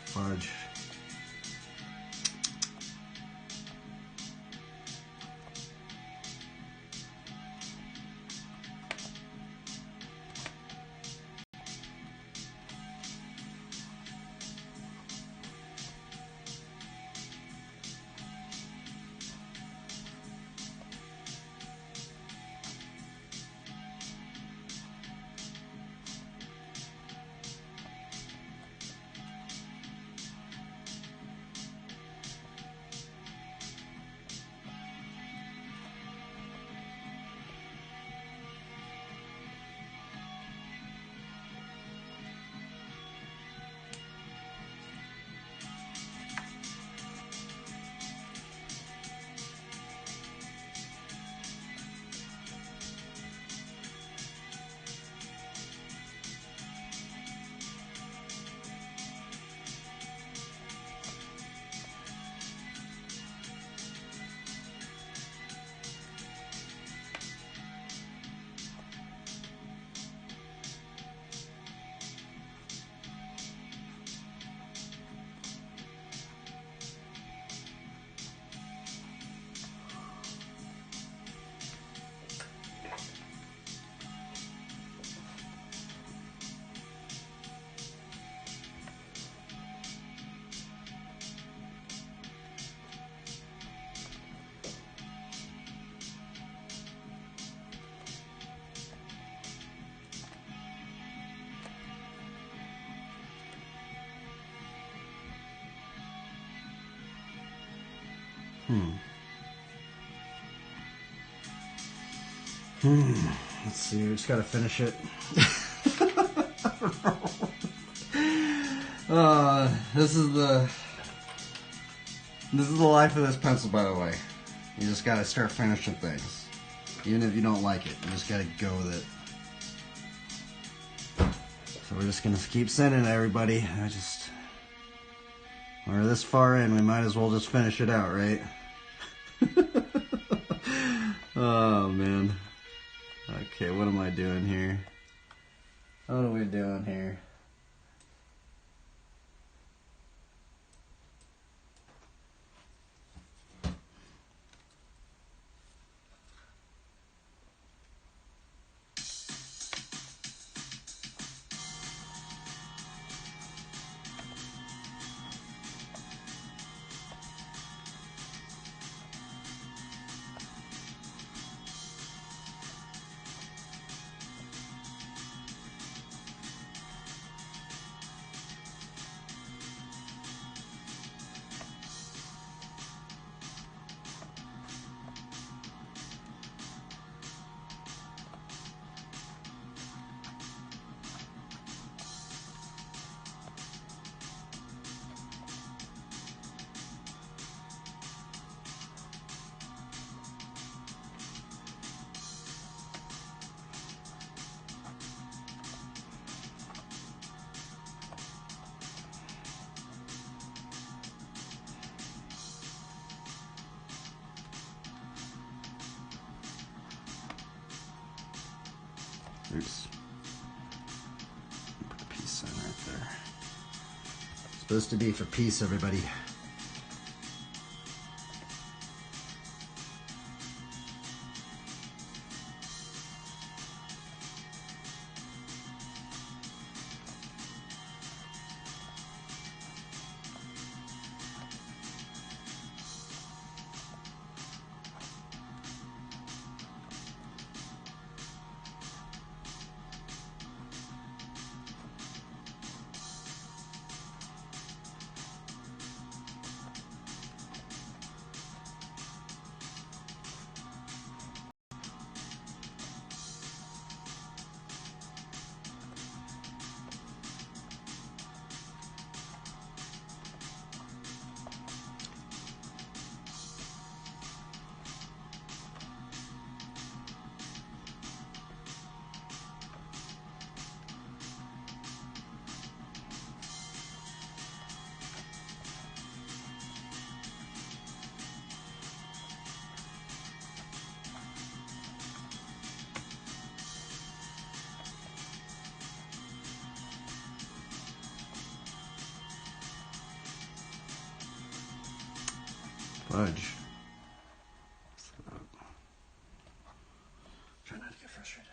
Fudge. Let's see, we just gotta finish it. This is the life of this pencil, by the way. You just gotta start finishing things. Even if you don't like it, you just gotta go with it. So we're just gonna keep sending it, everybody. We're this far in, we might as well just finish it out, right? Oh, man. Okay, what am I doing here? What are we doing here? Oops. Put the peace sign right there. Supposed to be for peace, everybody. Fudge. Try not to get frustrated.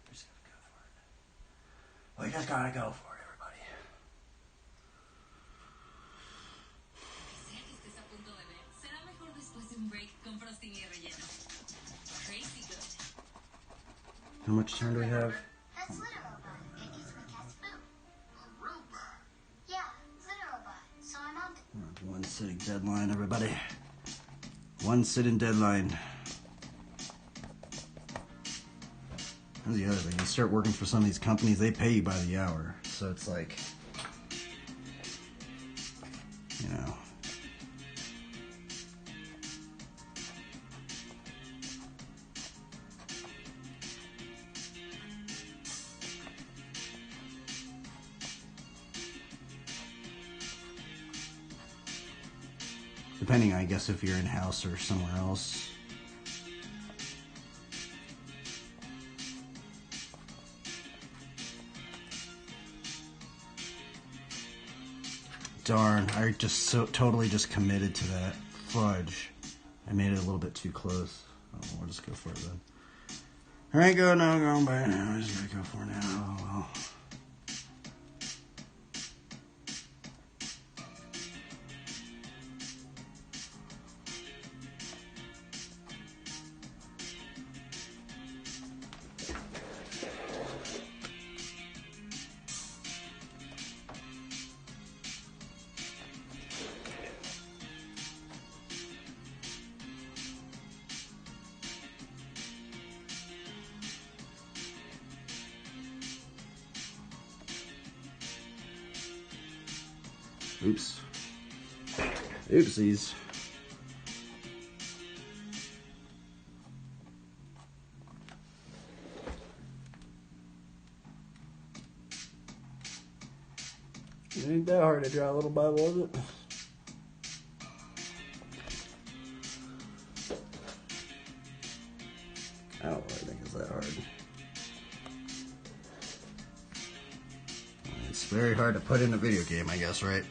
We just gotta go for it. We just gotta go for it, everybody. Sea que estés a punto de ver, será mejor después de un break con frosting y relleno. Crazy good. How much time do we have? That's Literobot. It eats my cat's food. A robot? Yeah, Literobot. So I'm on to... One sitting deadline, everybody. One sitting deadline. That's the other thing. You start working for some of these companies, they pay you by the hour. So it's like, you know. Depending, I guess, if you're in-house or somewhere else. Darn, I just totally just committed to that. Fudge. I made it a little bit too close. Oh, we'll just go for it then. There ain't go, no going by now. I just gotta go for it now. Oh, well. Oops. Oopsies. It ain't that hard to draw a little Bible, is it? I don't really think it's that hard. It's very hard to put in a video game, I guess, right?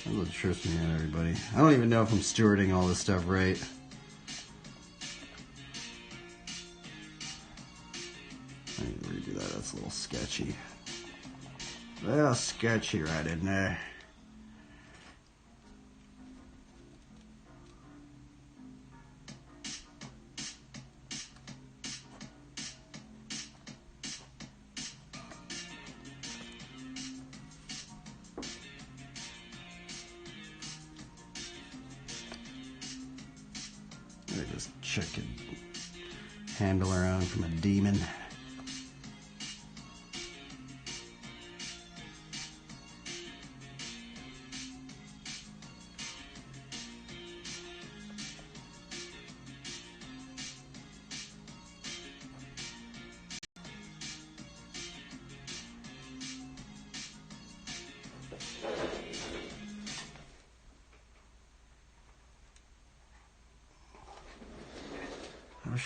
That's what trips me out, everybody. I don't even know if I'm stewarding all this stuff right. I need to redo that. That's a little sketchy. A little sketchy right in there. Just chicken handle around from a demon.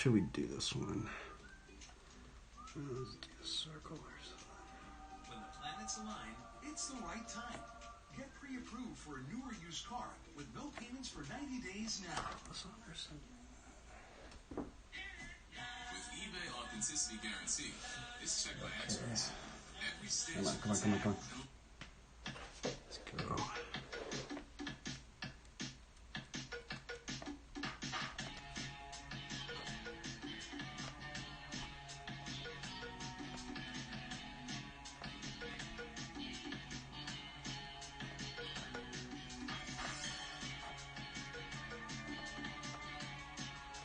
should we do this one? Let's do a circle or something. When the planets align, it's the right time. Get pre-approved for a new or used car with no payments for 90 days now. With eBay Authenticity Guarantee, it's checked by experts. Every stage. Come on. Let's go.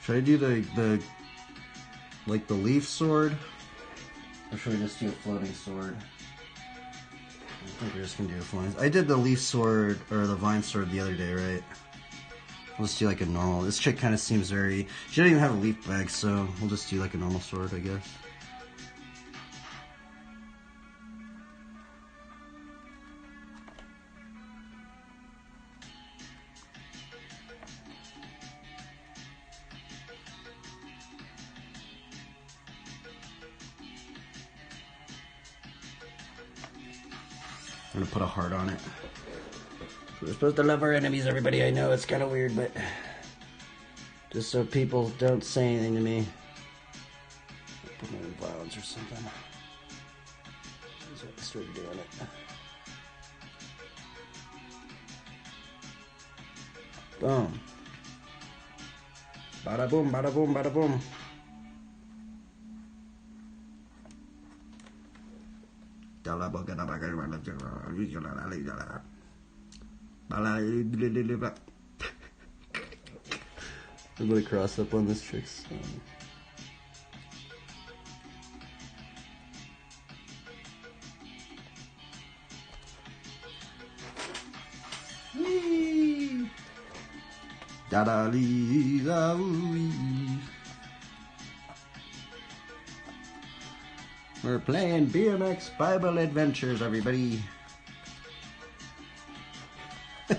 Should I do the like the leaf sword? Or should we just do a floating sword? I think we're just gonna do a floating. I did the leaf sword or the vine sword the other day, right? Let's do like a normal. This chick kind of seems very. She doesn't even have a leaf bag, so we'll just do like a normal sword, I guess. I'm gonna put a heart on it. We're supposed to love our enemies, everybody. I know it's kind of weird, but just so people don't say anything to me. Put them in violence or something. That's what I started doing it. Boom. Bada boom, bada boom, bada boom. Everybody cross up on this chick's. We're playing BMX Bible Adventures, everybody. This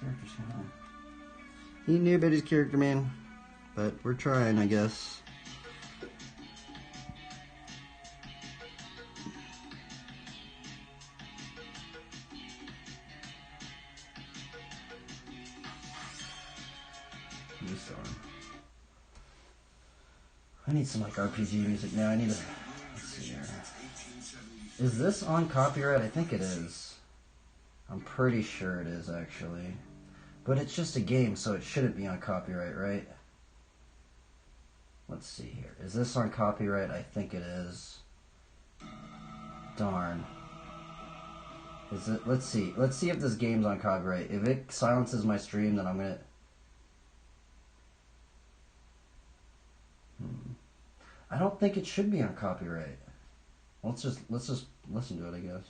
character's kind of... He knew about his character, man. But we're trying, I guess. I need some like RPG music now. I need to. Let's see here. Is this on copyright? I think it is. I'm pretty sure it is actually. But it's just a game, so it shouldn't be on copyright, right? Let's see here. Is this on copyright? I think it is. Darn. Is it? Let's see. Let's see if this game's on copyright. If it silences my stream, then I'm gonna. I don't think it should be on copyright. Let's just listen to it, I guess.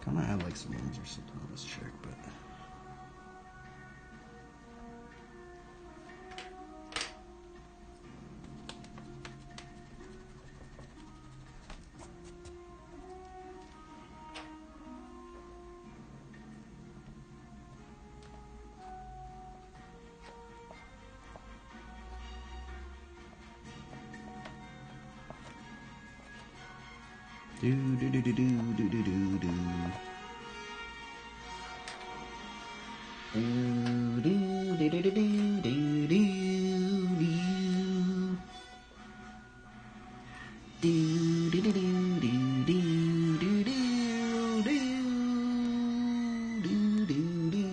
Kinda add like some names or something on this chick, but do do do do do do do do do. Do do do do do do do do. Do do do do do do do do do do do.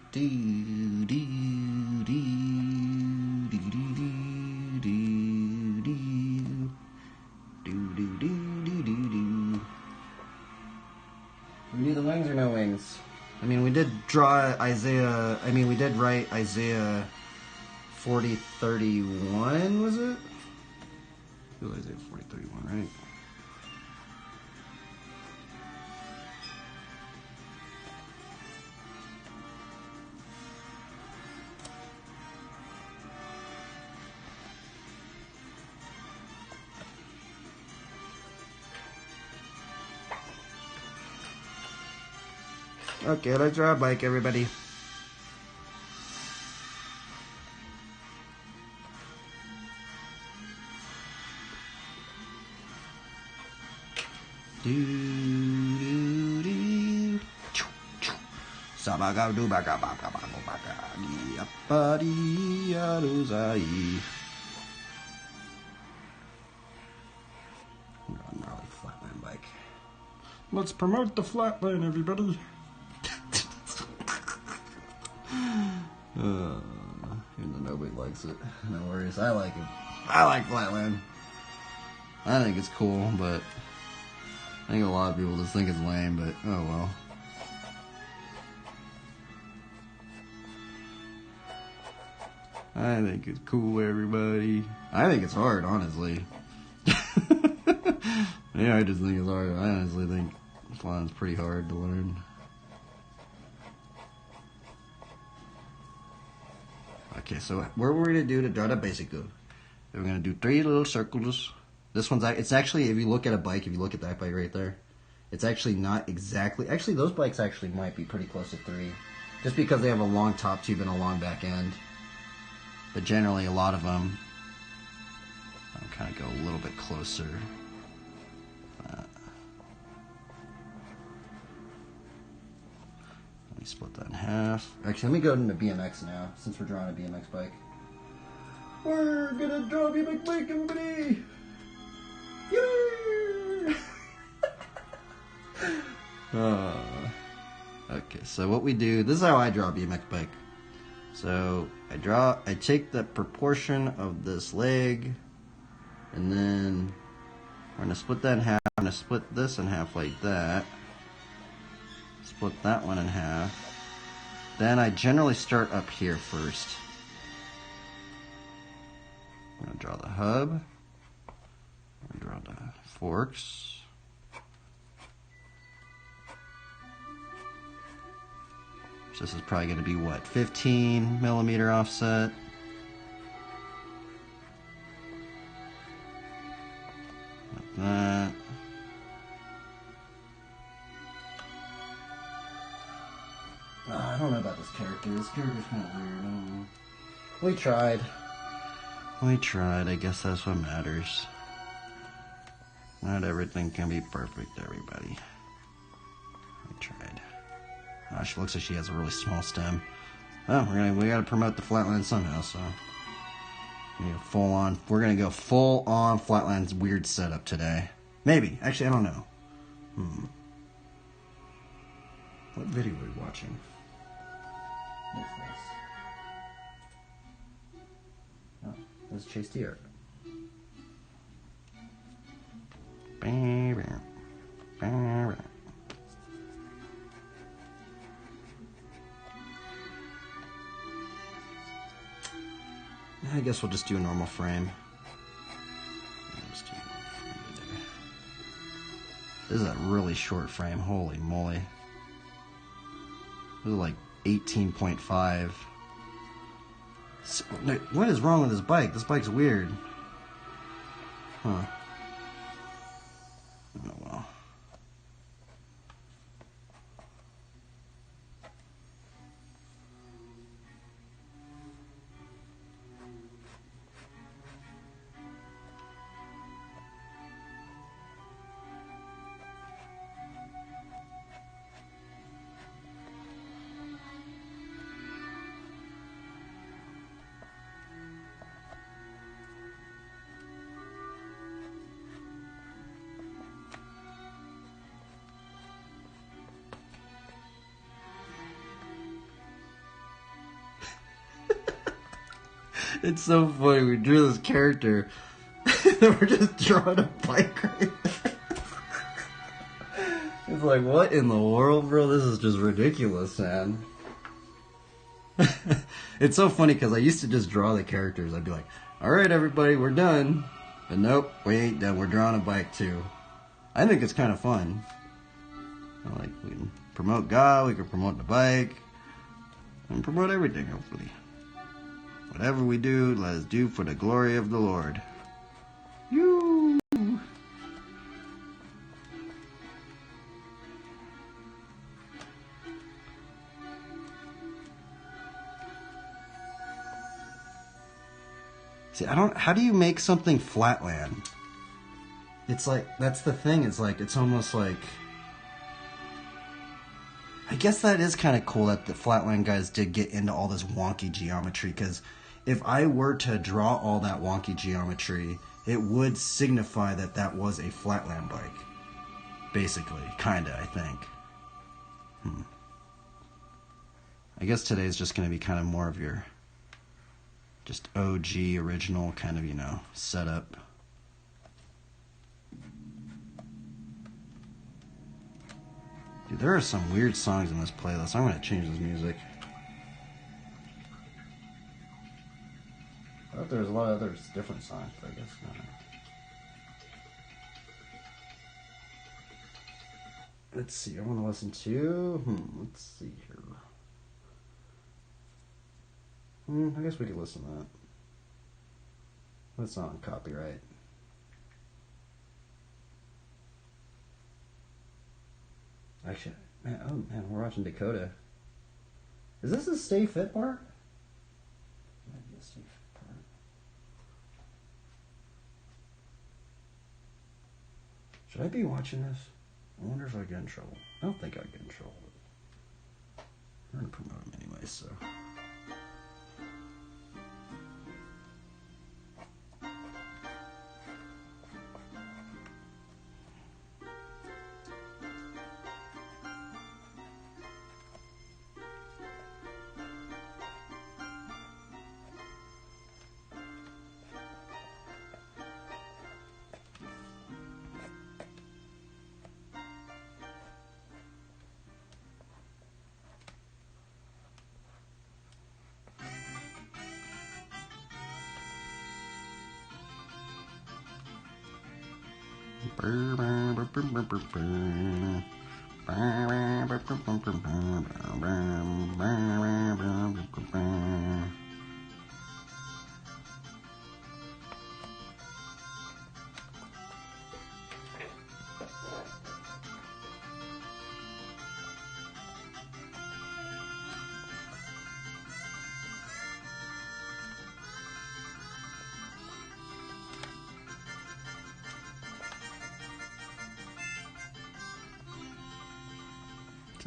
Do do do do do do do do do do do. We do the wings or no wings? I mean, we did draw Isaiah. I mean, we did write Isaiah 40:31. Was it? It was Isaiah 40:31, right? Okay, let's draw a bike, everybody. Do do do. Sabaga do baga baga baga baga. Yapadi yaruzai. Gnarly flatland bike. Let's promote the flatland, everybody. Even though nobody likes it. No worries, I like it. I like flatland. I think it's cool, but I think a lot of people just think it's lame, but oh well. I think it's cool, everybody. I think it's hard, honestly. Yeah, I just think it's hard. I honestly think flatland's pretty hard to learn. Okay, so what we're going to do to draw the basic go, we're going to do 3 little circles. This one's, it's actually, if you look at a bike, if you look at that bike right there, it's actually not exactly, actually those bikes actually might be pretty close to 3, just because they have a long top tube and a long back end. But generally a lot of them, I'll kind of go a little bit closer. Let me split that in half. Actually, let me go into BMX now, since we're drawing a BMX bike. We're gonna draw a BMX bike, everybody! Yay! Okay, so what we do, this is how I draw a BMX bike. So I take the proportion of this leg, and then we're gonna split that in half. I'm gonna split this in half like that. Split that one in half. Then I generally start up here first. I'm going to draw the hub. I'm going to draw the forks. So this is probably going to be what, 15 millimeter offset. Like that. I don't know about this character. This character's kind of weird. I don't know. We tried. I guess that's what matters. Not everything can be perfect, everybody. We tried. Oh, she looks like she has a really small stem. Oh, we gotta promote the flatland somehow, so we're gonna go full on flatland's weird setup today. Maybe. Actually, I don't know. What video are we watching? What's this? Oh, this is Chase Deer. I guess we'll just do a normal frame. This is a really short frame. Holy moly. This is like 18.5. What is wrong with this bike? This bike's weird. Huh. Oh well. It's so funny. We drew this character. We're just drawing a bike right there. It's like, what in the world, bro? This is just ridiculous, man. It's so funny because I used to just draw the characters. I'd be like, all right, everybody, we're done. But nope, we ain't done. We're drawing a bike, too. I think it's kind of fun. Like, we can promote God, we can promote the bike, and promote everything, hopefully. Whatever we do, let us do for the glory of the Lord. You. See, how do you make something flatland? It's like, that's the thing, it's like, it's almost like, I guess that is kind of cool that the Flatland guys did get into all this wonky geometry, because if I were to draw all that wonky geometry, it would signify that that was a Flatland bike. Basically. Kinda, I think. I guess today's just going to be kind of more of your just OG, original kind of, you know, setup. Dude, there are some weird songs in this playlist. I'm going to change this music. I thought there was a lot of other different songs, but I guess not. Let's see, I want to listen to... let's see here. I guess we could listen to that. That's not on copyright. Actually, man, we're watching Dakota. Is this the Stay Fit part? Might be the Stay Fit part. Should I be watching this? I wonder if I get in trouble. I don't think I'd get in trouble. We're gonna promote him anyway, so.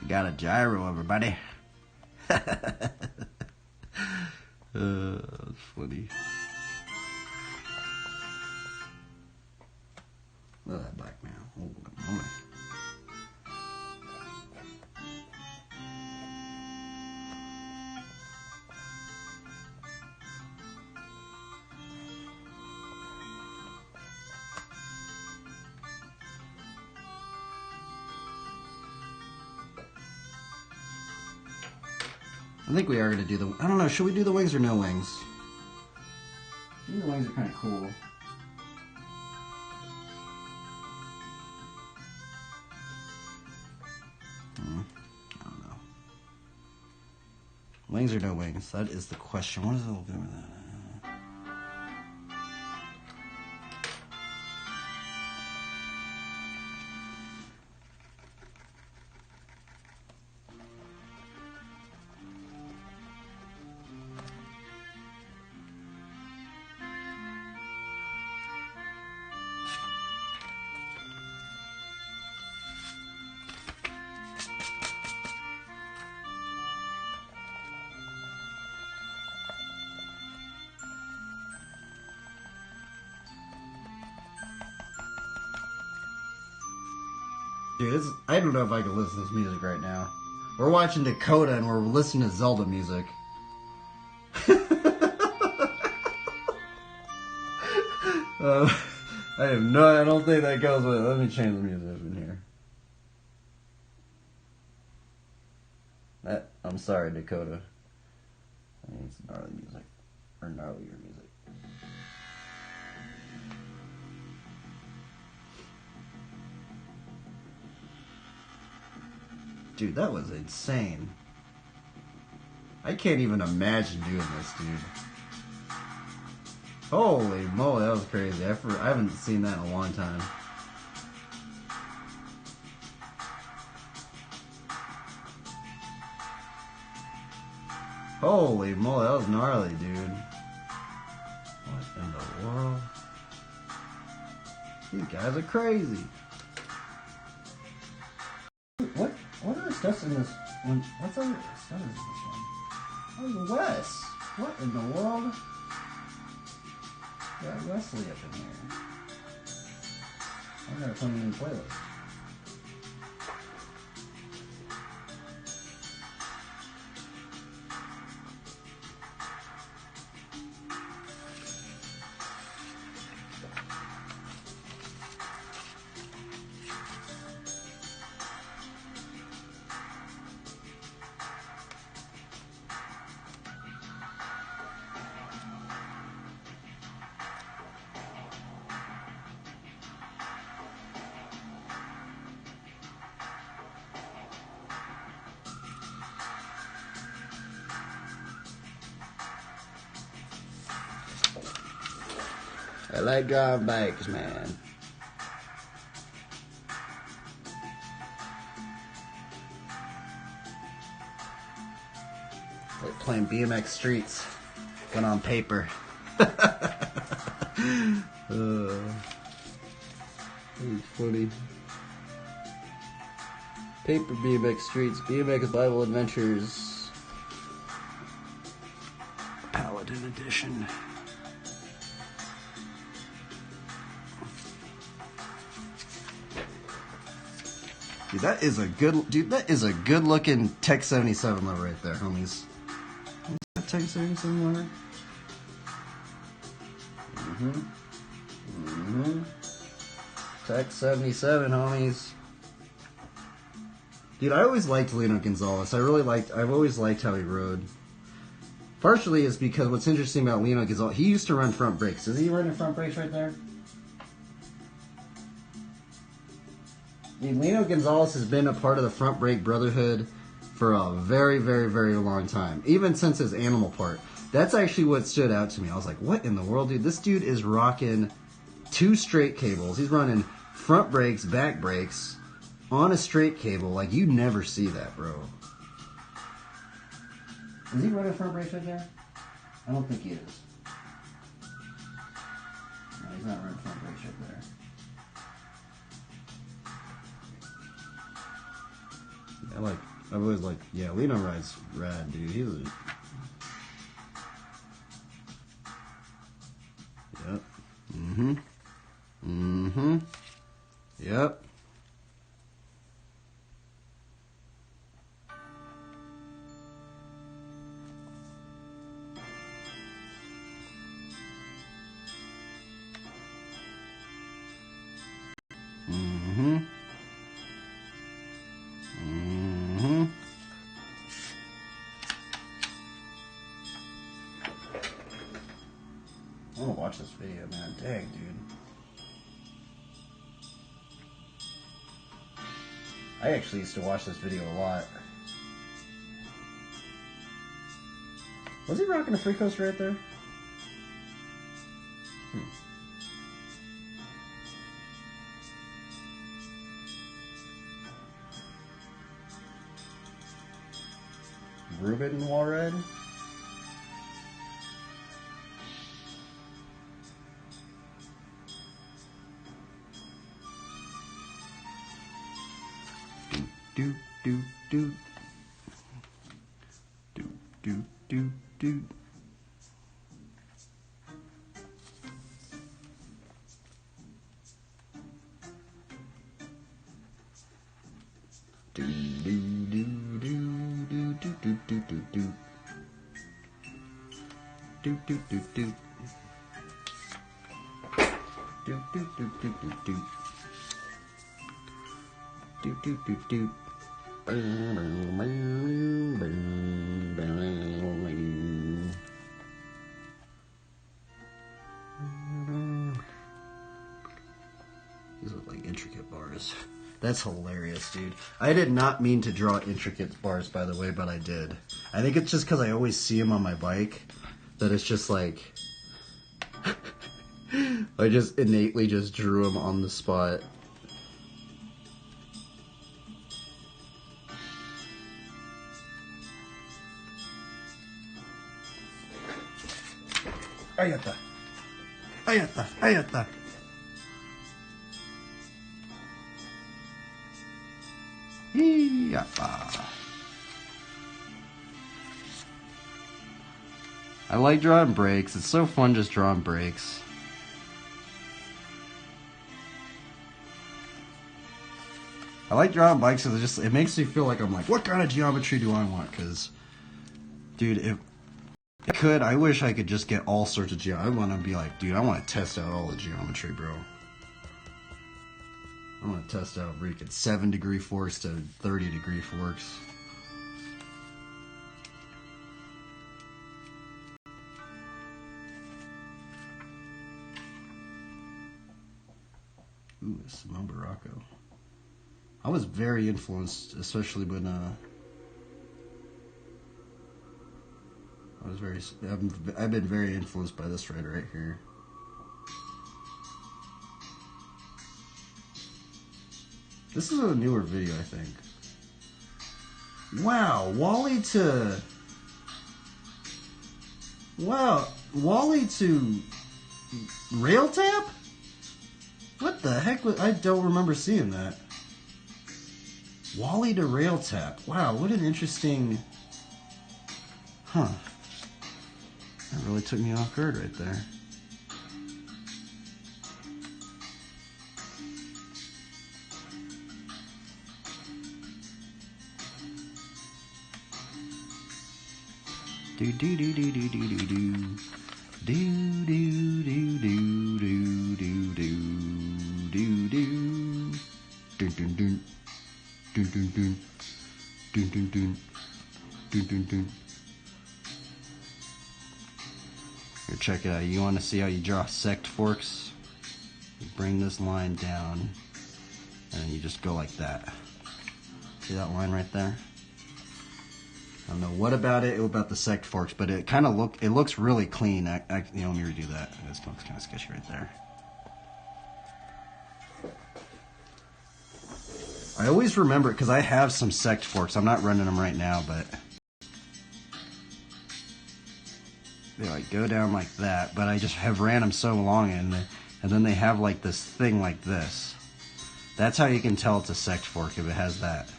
Got a gyro, everybody. That's funny. Look at that black man. Oh, my. I think we are going to do the... I don't know, should we do the wings or no wings? I think the wings are kind of cool. I don't know. Wings or no wings? That is the question. What is it all doing with that? Dude, I don't know if I can listen to this music right now. We're watching Dakota and we're listening to Zelda music. I have no. I don't think that goes with it. Let me change the music up in here. I'm sorry, Dakota. I need some gnarly music. Or gnarlier music. Dude, that was insane. I can't even imagine doing this, dude. Holy moly, that was crazy. I haven't seen that in a long time. Holy moly, that was gnarly, dude. What in the world? These guys are crazy. What are the stuffs in this one? What's other stuff is this one? Oh, Wes. What in the world? Got Wesley up in here. I'm gonna put him in the playlist. I like driving bikes, man. Like playing BMX streets, but on paper. It's funny. Paper BMX streets, BMX Bible Adventures, Paladin Edition. Dude, that is a good looking Tech 77 lever right there, homies. Is that Tech 77 lever? Tech 77, homies. Dude, I always liked Lino Gonzalez. I've always liked how he rode. Partially is because what's interesting about Lino Gonzalez, he used to run front brakes. Is he running front brakes right there? Lino Gonzalez has been a part of the Front Brake Brotherhood for a very, very, very long time. Even since his animal part. That's actually what stood out to me. I was like, what in the world, dude? This dude is rocking 2 straight cables. He's running front brakes, back brakes on a straight cable. Like, you never see that, bro. Is he running front brakes right there? I don't think he is. No, he's not running front brakes right there. I've always liked, yeah, Lino rides rad, dude. He's a... Yep. Yep. I want to watch this video, man. Dang, dude. I actually used to watch this video a lot. Was he rocking a free coaster right there? Ruben Walred? Do do do do do do do. Do do do do do do do do do do do do do do. do do do do do do. Do do do do. These look like intricate bars. That's hilarious, dude. I did not mean to draw intricate bars, by the way, but I did. I think it's just because I always see them on my bike that it's just like... I just innately just drew them on the spot. Ayata. Ayata. Ayata. Yapa. I like drawing breaks. It's so fun just drawing breaks. I like drawing bikes because it makes me feel like I'm like, what kind of geometry do I want? Because, dude, if I could, I wish I could just get all sorts of geometry. I want to be like, dude, I want to test out all the geometry, bro. I want to test out freaking 7-degree forks to 30-degree forks. Ooh, Simone Baracco. I was very influenced, especially when I've been very influenced by this writer right here. This is a newer video, I think. Wow, Wally to rail tap? What the heck I don't remember seeing that. Wally to rail tap. Wow, what an interesting... Huh. That really took me off guard right there. Do do do do do do do do. Do do do do do do do do do. Dun dun dun. Dun dun dun. Dun dun dun. Dun dun dun. Here, check it out. You want to see how you draw sect forks? You bring this line down, and you just go like that. See that line right there? I don't know what about about the sect forks, but it kind of looks really clean. Let me redo that. It looks kind of sketchy right there. I always remember, because I have some sect forks. I'm not running them right now, but they like go down like that. But I just have ran them so long, and then they have like this thing like this. That's how you can tell it's a sect fork if it has that.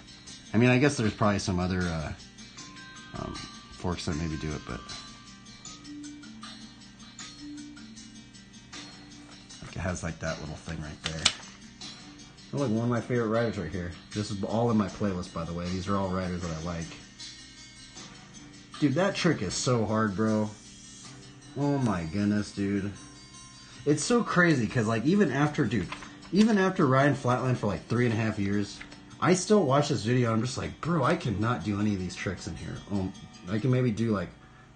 I mean, I guess there's probably some other forks that maybe do it, but like it has like that little thing right there. Oh, look, one of my favorite writers right here. This is all in my playlist, by the way. These are all writers that I like. Dude, that trick is so hard, bro. Oh my goodness, dude. It's so crazy, because like even after riding flatline for like 3.5 years, I still watch this video and I'm just like, bro, I cannot do any of these tricks in here. I can maybe do like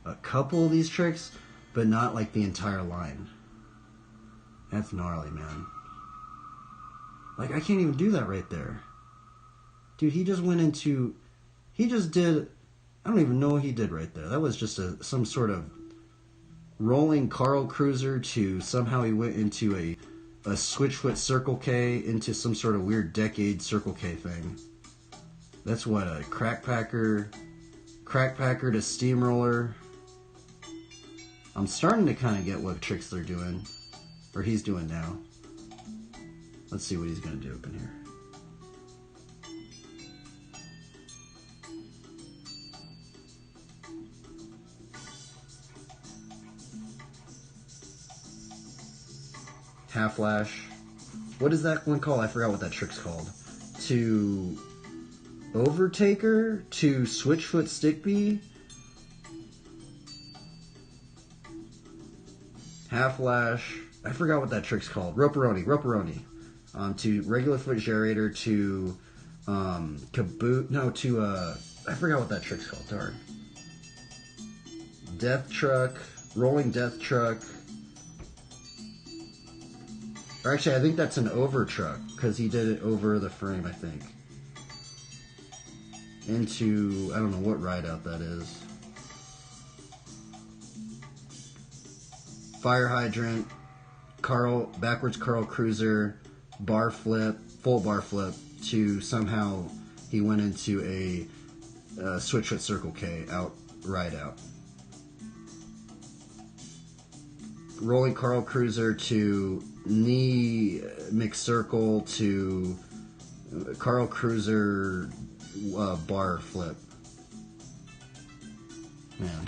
a couple of these tricks, but not like the entire line. That's gnarly, man. Like, I can't even do that right there. Dude, he just did, I don't even know what he did right there. That was just some sort of rolling Carl Cruiser to somehow he went into a Switchfoot Circle K into some sort of weird decade Circle K thing. That's what, a crackpacker to steamroller. I'm starting to kind of get what tricks they're doing, or he's doing now. Let's see what he's going to do up in here. Half lash. What is that one called? I forgot what that trick's called. To overtaker to switchfoot stickbee. Half lash. I forgot what that trick's called. Roperoni. To regular foot gyrator to caboot. No, to I forgot what that trick's called. Darn. Death truck, rolling death truck. Or actually, I think that's an over truck because he did it over the frame. I think. Into I don't know what ride out that is. Fire hydrant, backwards Carl Cruiser, bar flip, full bar flip to somehow he went into a switch foot circle K ride out. Rolling Carl Cruiser to knee mixed circle to Carl Cruiser bar flip. Man.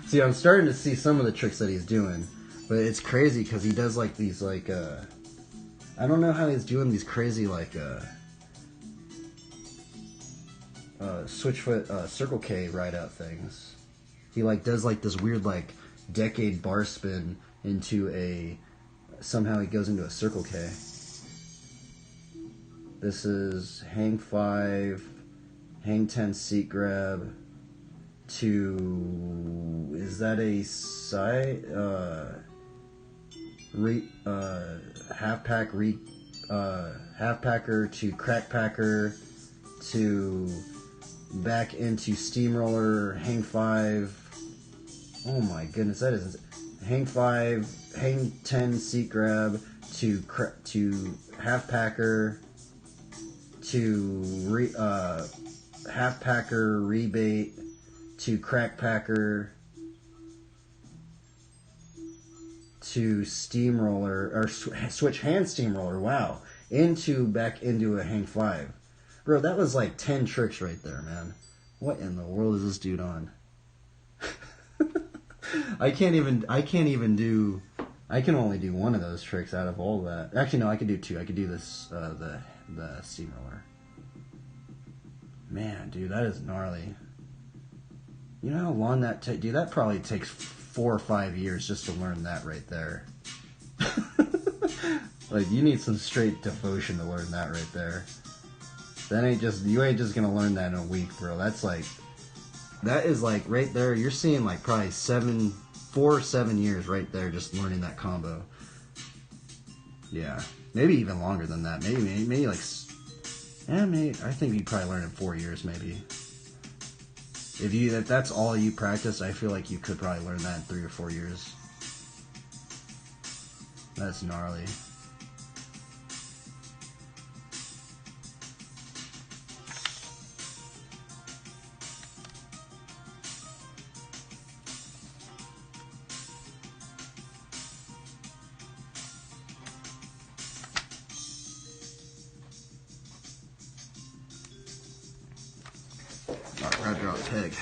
See, I'm starting to see some of the tricks that he's doing, but it's crazy because he does like these like I don't know how he's doing these crazy like switch foot circle K ride out things. He like does like this weird like decade bar spin into a somehow he goes into a circle K. This is hang 5, hang 10 seat grab to is that a side half packer to crack packer to back into steamroller hang 5. Oh my goodness, that is hang 5, hang 10 seat grab to half packer to half packer rebate to crack packer to steamroller or switch hand steamroller. Wow, back into a hang 5, bro. That was like 10 tricks right there, man. What in the world is this dude on? I can only do one of those tricks out of all that. Actually, no, I could do two. I could do this, the steamroller. Man, dude, that is gnarly. You know how long that takes? Dude, that probably takes 4 or 5 years just to learn that right there. Like, you need some straight devotion to learn that right there. You ain't just gonna learn that in a week, bro. That is like right there. You're seeing like probably 4 or 7 years right there just learning that combo. Yeah, maybe even longer than that. Maybe like, I think you'd probably learn in 4 years, maybe. If that's all you practice, I feel like you could probably learn that in 3 or 4 years. That's gnarly. Grab drop peg.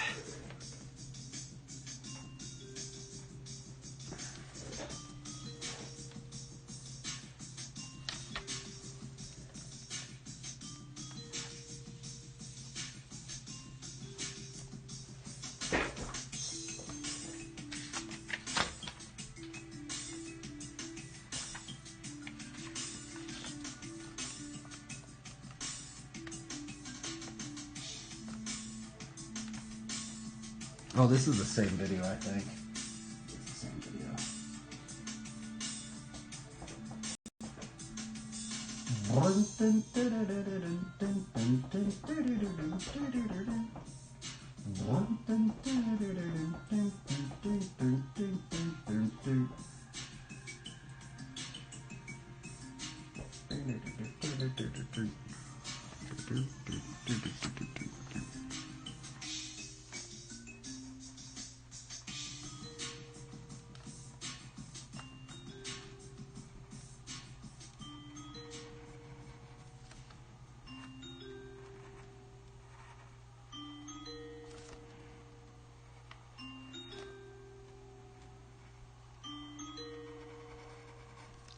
Oh, this is the same video, I think. It's the same video.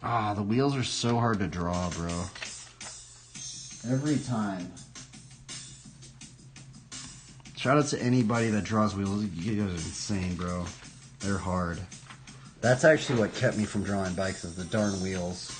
Ah, the wheels are so hard to draw, bro. Every time. Shout out to anybody that draws wheels. You guys are insane, bro. They're hard. That's actually what kept me from drawing bikes, is the darn wheels.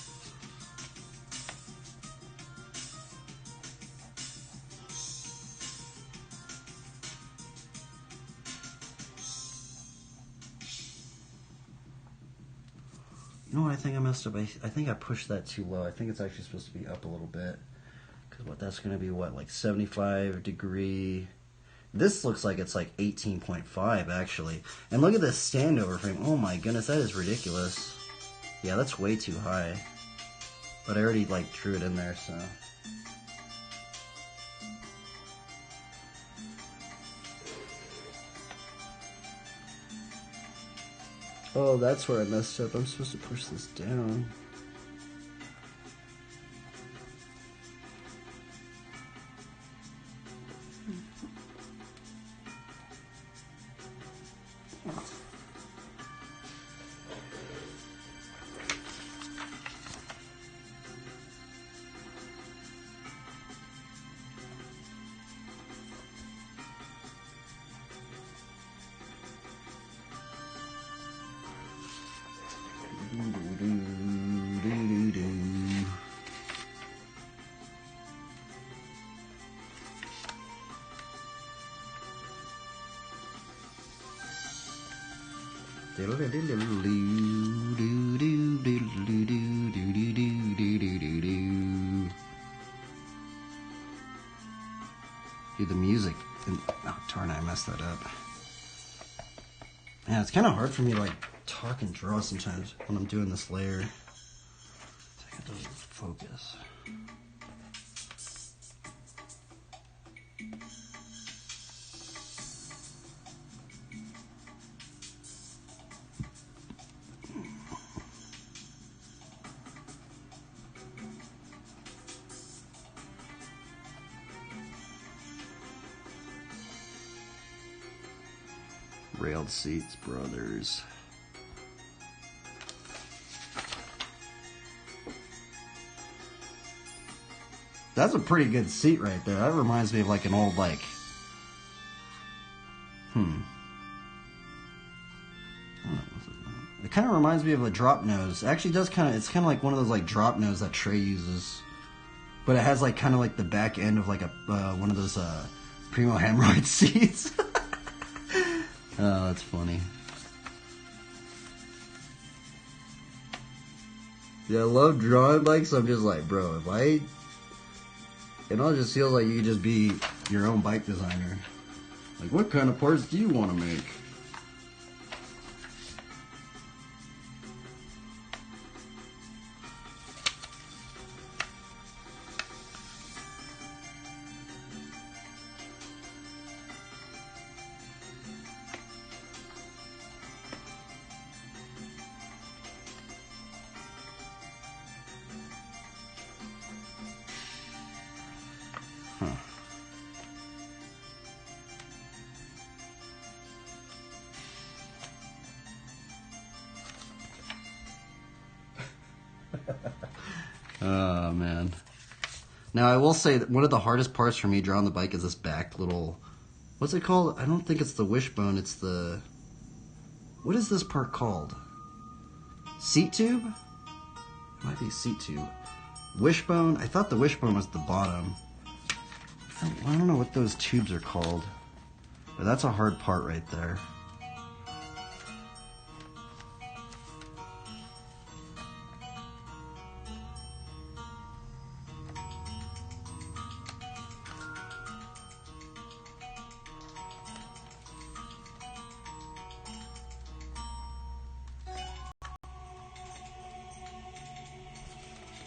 You know what I think I messed up? I think I pushed that too low. I think it's actually supposed to be up a little bit. Because what that's going to be, what, like 75 degree... This looks like it's like 18.5 actually. And look at this standover frame. Oh my goodness, that is ridiculous. Yeah, that's way too high. But I already like drew it in there, so... Oh, that's where I messed up. I'm supposed to push this down. Dude, the music. Oh, darn, I messed that up. Yeah, it's kind of hard for me to like talk and draw sometimes when I'm doing this layer. I have to focus. Railed seats, brothers. That's a pretty good seat right there. That reminds me of like an old like... It kind of reminds me of a drop nose. It actually does kind of... It's kind of like one of those like drop nose that Trey uses. But it has like kind of like the back end of like a one of those Primo Hemorrhoid seats. Oh, that's funny. Yeah, I love drawing bikes. I'm just like, bro, if I... It all just feels like you could just be your own bike designer. Like, what kind of parts do you want to make? Oh, man. Now, I will say that one of the hardest parts for me drawing the bike is this back little... What's it called? I don't think it's the wishbone. It's the... What is this part called? Seat tube? It might be seat tube. Wishbone? I thought the wishbone was the bottom. I don't know what those tubes are called. But that's a hard part right there.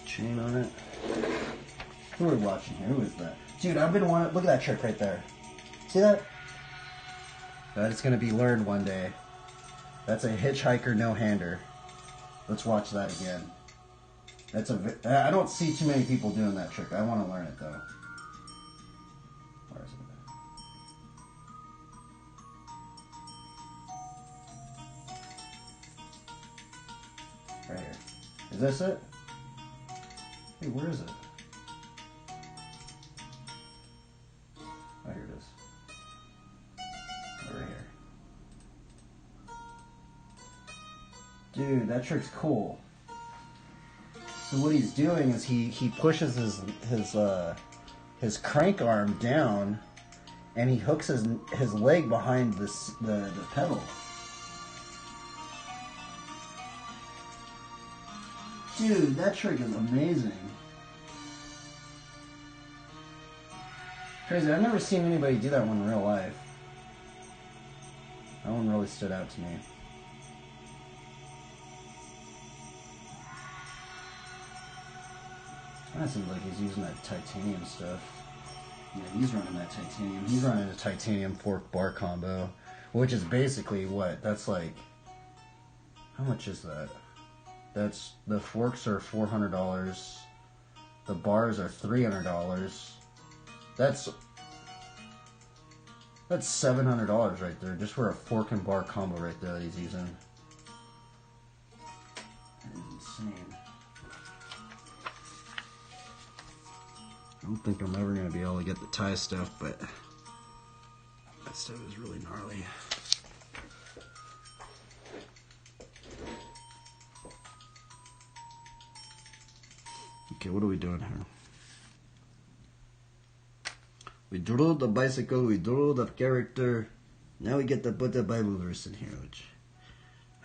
Chain on it. Who are we watching here? Who is that? Dude, I've been wanting... Look at that trick right there. See that? That's going to be learned one day. That's a hitchhiker no-hander. Let's watch that again. That's a... I don't see too many people doing that trick. I want to learn it, though. Where is it? Right here. Is this it? Hey, where is it? Oh, here it is. Right here. Dude, that trick's cool. So what he's doing is he pushes his crank arm down, and he hooks his leg behind the pedal. Dude, that trick is amazing. Crazy, I've never seen anybody do that one in real life. That one really stood out to me. That seems like he's using that titanium stuff. Yeah, he's running that titanium. He's running a titanium fork bar combo, which is basically what? That's like, how much is that? That's, the forks are $400. The bars are $300. That's $700 right there, just for a fork and bar combo right there that he's using. That is insane. I don't think I'm ever going to be able to get the tie stuff, but that stuff is really gnarly. Okay, what are we doing here? We drew the bicycle, we drew the character. Now we get to put the Bible verse in here, which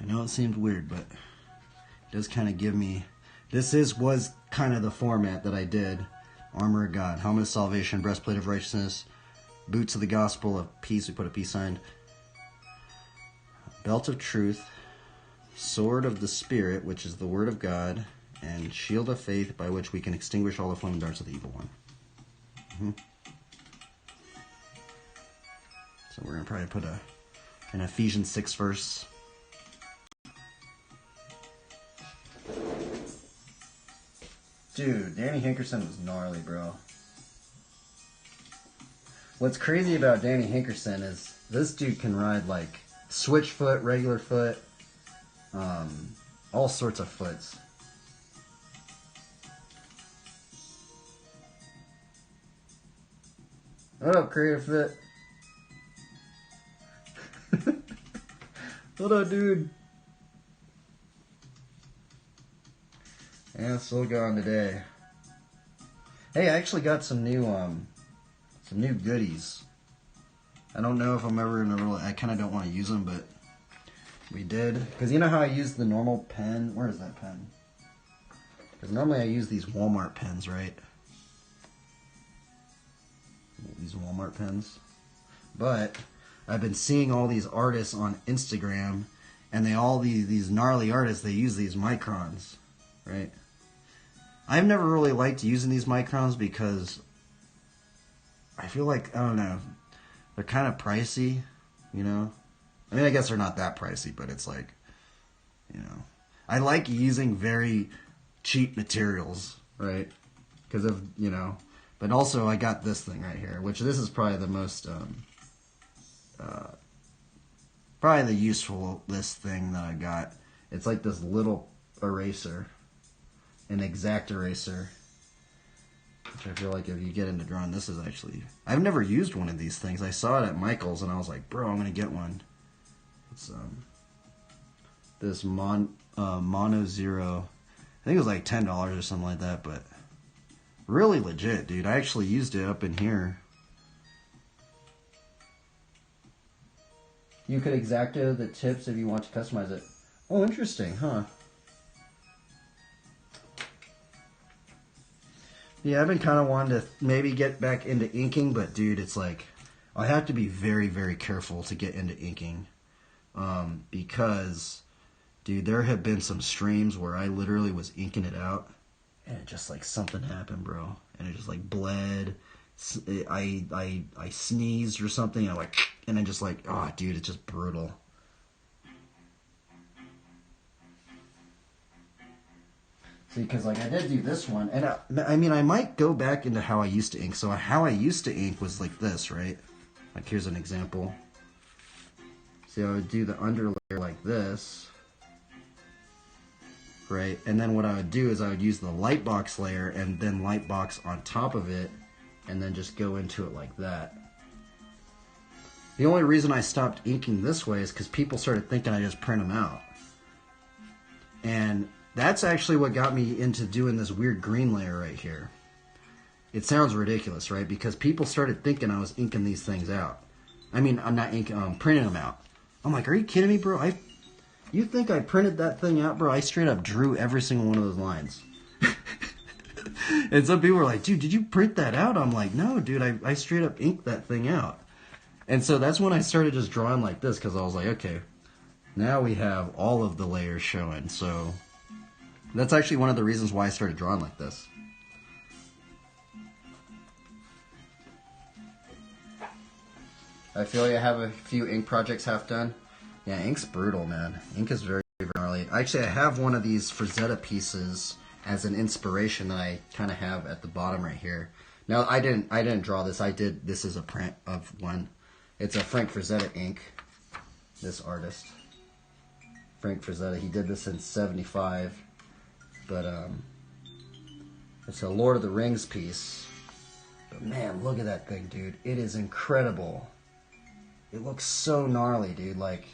I know it seems weird, but it does kind of give me... was kind of the format that I did. Armor of God, helmet of salvation, breastplate of righteousness, boots of the gospel of peace, we put a peace sign, belt of truth, sword of the Spirit, which is the word of God, and shield of faith, by which we can extinguish all the flaming darts of the evil one. So we're going to probably put an Ephesians 6 verse. Dude, Danny Hankerson was gnarly, bro. What's crazy about Danny Hankerson is this dude can ride like switch foot, regular foot, all sorts of foots. What up, Creative Fit? What up, dude? Yeah, still going today. Hey, I actually got some new goodies. I don't know if I'm ever gonna really. I kind of don't want to use them, but we did. Because you know how I use the normal pen. Where is that pen? Because normally I use these Walmart pens, right? These Walmart pens. But I've been seeing all these artists on Instagram, and these gnarly artists, they use these microns, right? I've never really liked using these microns because I feel like, I don't know, they're kind of pricey, you know? I mean, I guess they're not that pricey, but it's like, you know, I like using very cheap materials, right? Because of, you know, but also I got this thing right here, which this is probably the most, probably the usefulest thing that I got. It's like this little eraser, an exact eraser, which I feel like if you get into drawing, this is actually, I've never used one of these things. I saw it at Michael's and I was like, bro, I'm gonna get one. It's this Mono Zero, I think it was like $10 or something like that, but really legit, dude. I actually used it up in here. You could exacto the tips if you want to customize it. Oh, interesting, huh? Yeah, I've been kind of wanting to maybe get back into inking, but dude, it's like, I have to be very, very careful to get into inking. Because, dude, there have been some streams where I literally was inking it out, and it just like something happened, bro. And it just like bled. I sneezed or something, and and then just like, oh, dude, it's just brutal. See, because like I did do this one, and I mean, I might go back into how I used to ink. So how I used to ink was like this, right? Like here's an example. See, I would do the underlayer like this, right? And then what I would do is I would use the lightbox layer and then lightbox on top of it, and then just go into it like that. The only reason I stopped inking this way is because people started thinking I just print them out. And that's actually what got me into doing this weird green layer right here. It sounds ridiculous, right? Because people started thinking I was inking these things out. I mean, I'm not inking, printing them out. I'm like, are you kidding me, bro? You think I printed that thing out, bro? I straight up drew every single one of those lines. And some people were like, dude, did you print that out? I'm like, no, dude, I straight up inked that thing out. And so that's when I started just drawing like this, because I was like, okay, now we have all of the layers showing. So that's actually one of the reasons why I started drawing like this. I feel like I have a few ink projects half done. Yeah, ink's brutal, man. Ink is very, very gnarly. Actually, I have one of these Frazetta pieces as an inspiration that I kind of have at the bottom right here. Now, I didn't draw this. This is a print of one. It's a Frank Frazetta ink. This artist, Frank Frazetta, he did this in '75. But it's a Lord of the Rings piece. But man, look at that thing, dude. It is incredible. It looks so gnarly, dude. Like,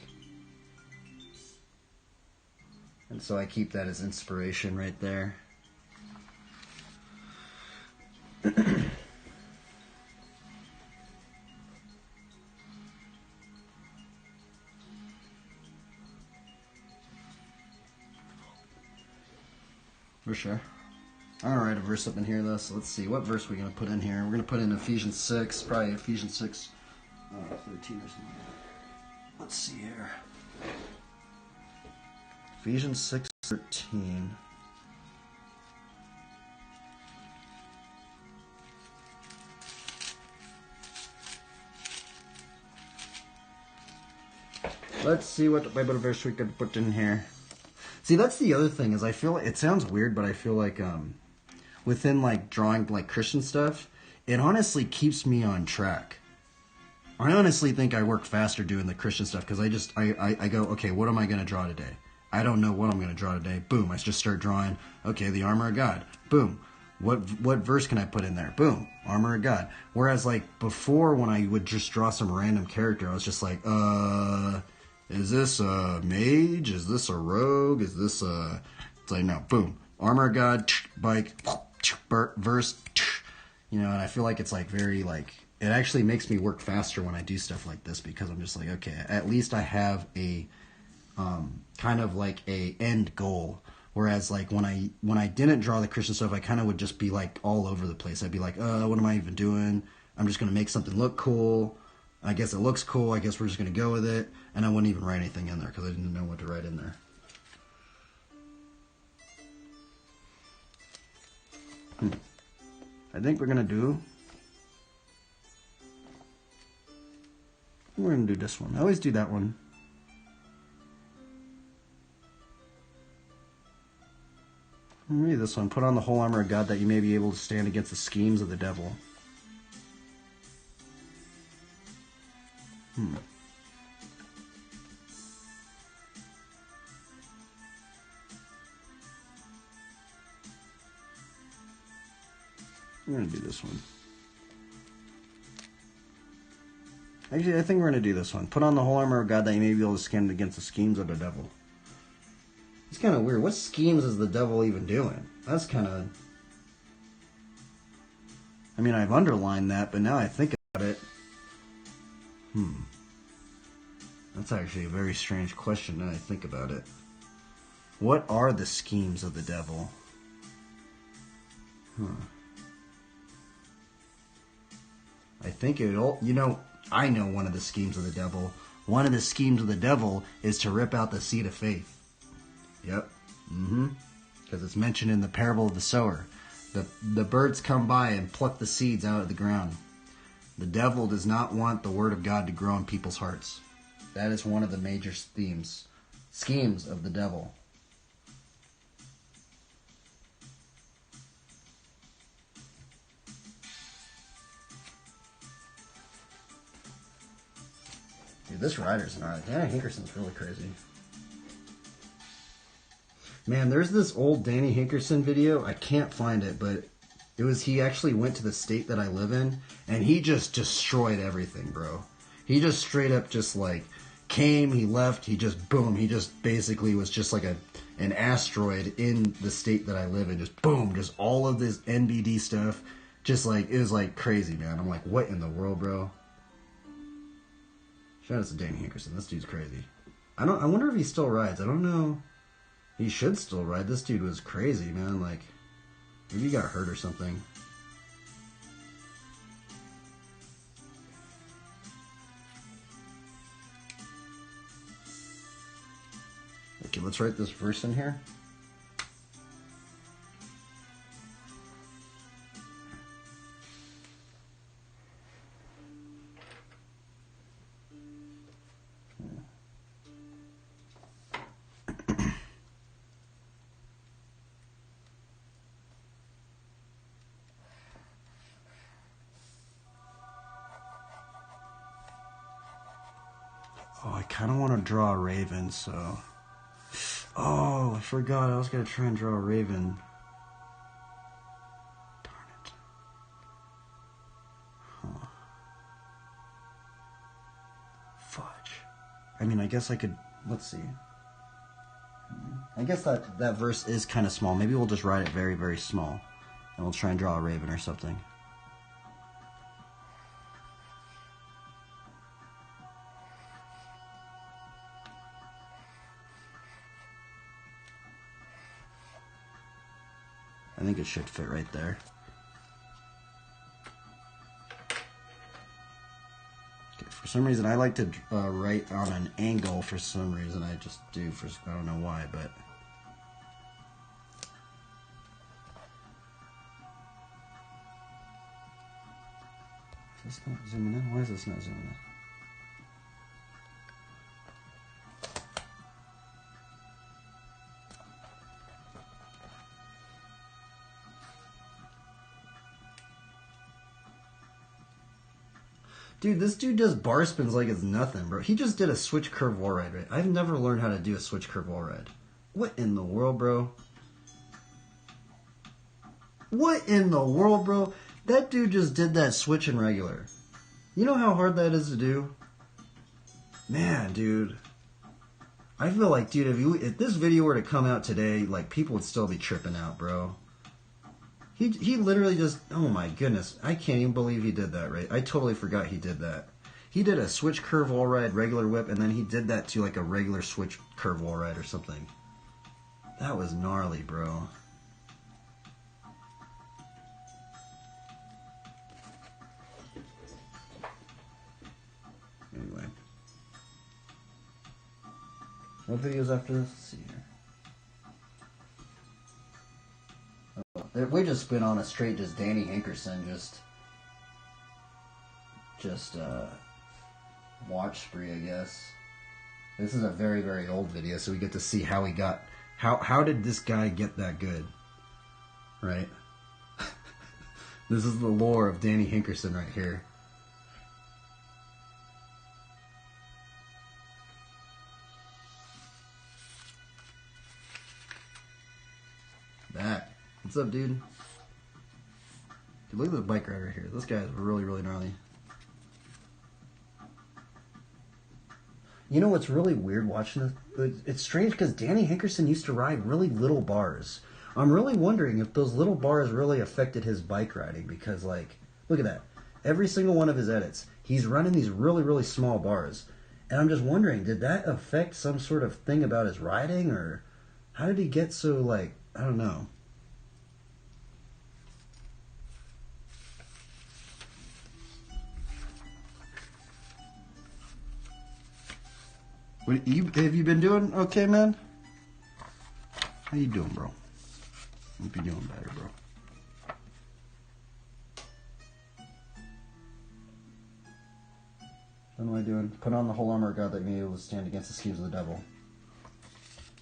and so I keep that as inspiration right there. For sure. I'm gonna write a verse up in here though, so let's see. What verse are we gonna put in here? We're gonna put in Ephesians 6, probably Ephesians 6, 13 or something. Let's see here. Ephesians 6:13. Let's see what Bible verse we could put in here. See, that's the other thing, is I feel like, it sounds weird, but I feel like within like drawing like Christian stuff, it honestly keeps me on track. I honestly think I work faster doing the Christian stuff, because I go, okay, what am I going to draw today? I don't know what I'm going to draw today. Boom, I just start drawing, okay, the armor of God. Boom, what verse can I put in there? Boom, armor of God. Whereas like before, when I would just draw some random character, I was just like, is this a mage? Is this a rogue? Is this a... It's like, no, boom. Armor of God, bike, verse, you know, and I feel like it's like very like... It actually makes me work faster when I do stuff like this, because I'm just like, okay, at least I have a kind of like a end goal. Whereas like when I didn't draw the Christian stuff, I kind of would just be like all over the place. I'd be like, what am I even doing? I'm just going to make something look cool. I guess it looks cool. I guess we're just going to go with it. And I wouldn't even write anything in there because I didn't know what to write in there. I think we're going to do... We're going to do this one. I always do that one. Maybe this one. Put on the whole armor of God that you may be able to stand against the schemes of the devil. I'm going to do this one. Actually, I think we're going to do this one. Put on the whole armor of God that you may be able to stand against the schemes of the devil. It's kind of weird. What schemes is the devil even doing? That's kind of... I mean, I've underlined that, but now I think about it. That's actually a very strange question now I think about it. What are the schemes of the devil? I think it'll... You know, I know one of the schemes of the devil. One of the schemes of the devil is to rip out the seed of faith. Yep. Because it's mentioned in the parable of the sower. The birds come by and pluck the seeds out of the ground. The devil does not want the word of God to grow in people's hearts. That is one of the major schemes of the devil. Dude, this rider's gnarly. Danny Hinkerson's really crazy. Man, there's this old Danny Hinkerson video. I can't find it, but he actually went to the state that I live in, and he just destroyed everything, bro. He just straight up just like came, he left, he just boom, he just basically was just like an asteroid in the state that I live in. Just boom, just all of this NBD stuff. Just like, it was like crazy, man. I'm like, what in the world, bro? Shout out to Danny Hankerson. This dude's crazy. I wonder if he still rides. I don't know. He should still ride. This dude was crazy, man. Like, maybe he got hurt or something. Okay, let's write this verse in here. Oh, I kind of want to draw a raven, so... Oh, I forgot. I was going to try and draw a raven. Darn it. Huh. Fudge. I mean, I guess I could... Let's see. I guess that verse is kind of small. Maybe we'll just write it very, very small. And we'll try and draw a raven or something. I think it should fit right there. Okay, for some reason, I like to write on an angle. For some reason, I just do. I don't know why, but... Is this not zooming in? Why is this not zooming in? Dude, this dude does bar spins like it's nothing, bro. He just did a switch curve wall ride, right? I've never learned how to do a switch curve wall ride. What in the world, bro? What in the world, bro? That dude just did that switch in regular. You know how hard that is to do? Man, dude. I feel like, dude, if this video were to come out today, like, people would still be tripping out, bro. He literally just, oh my goodness, I can't even believe he did that, right? I totally forgot he did that. He did a switch curve wall ride, regular whip, and then he did that to like a regular switch curve wall ride or something. That was gnarly, bro. Anyway. What videos after this? Let's see here. We just been on a straight just Danny Hankerson just watch spree, I guess. This is a very, very old video, so we get to see how he got... How did this guy get that good? Right? This is the lore of Danny Hankerson right here. That. What's up, dude? Dude, look at this bike ride right here. This guy is really, really gnarly. You know what's really weird watching this? It's strange because Danny Hankerson used to ride really little bars. I'm really wondering if those little bars really affected his bike riding because, like, look at that. Every single one of his edits, he's running these really, really small bars. And I'm just wondering, did that affect some sort of thing about his riding? Or how did he get so, like, I don't know. Have you been doing okay, man? How you doing, bro? Hope you're doing better, bro. What am I doing? Put on the whole armor of God that may be able to stand against the schemes of the devil.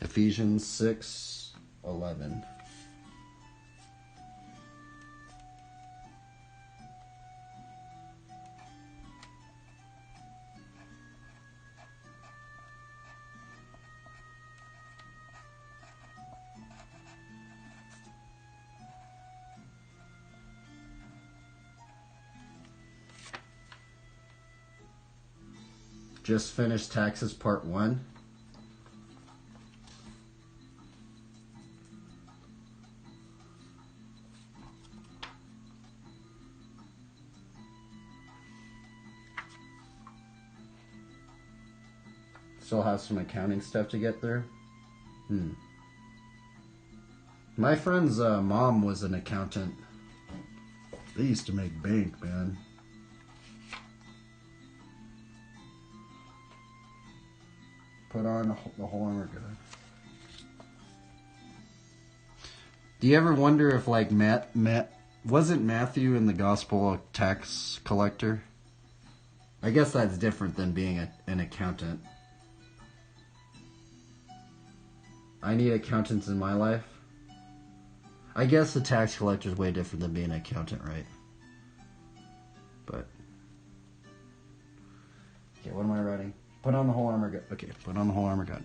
Ephesians 6:11. Just finished Taxes Part 1. Still have some accounting stuff to get through. My friend's mom was an accountant. They used to make bank, man. Put on the whole armor gun. Do you ever wonder if, like, wasn't Matthew in the Gospel a tax collector? I guess that's different than being an accountant. I need accountants in my life. I guess a tax collector is way different than being an accountant, right? But okay, what am I writing? Put on the whole armor gun. Okay, put on the whole armor gun.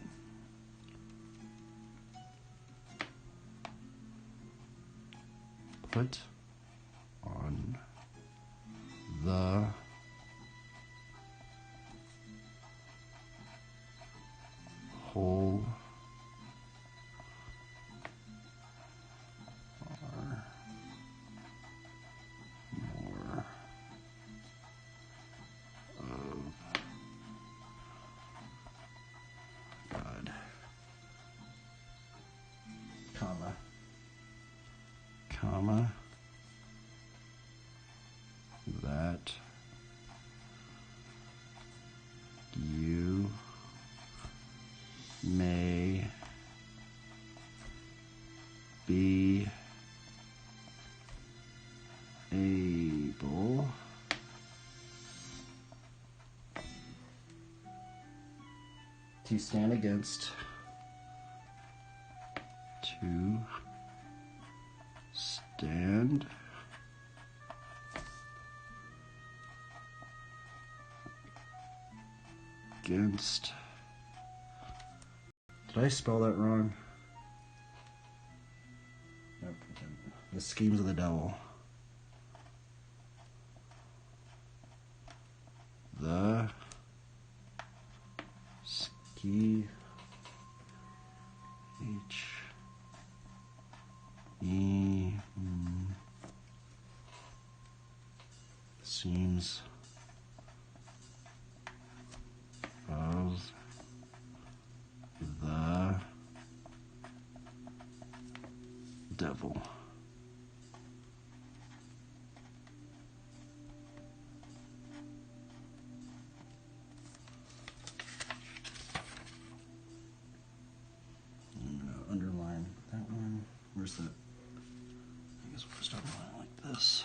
Put on the whole comma, that you may be able to stand against against. Did I spell that wrong? Nope. The schemes of the devil. The ski seems of the devil. I'm gonna underline that one. Where's that? I guess we'll just underline it like this.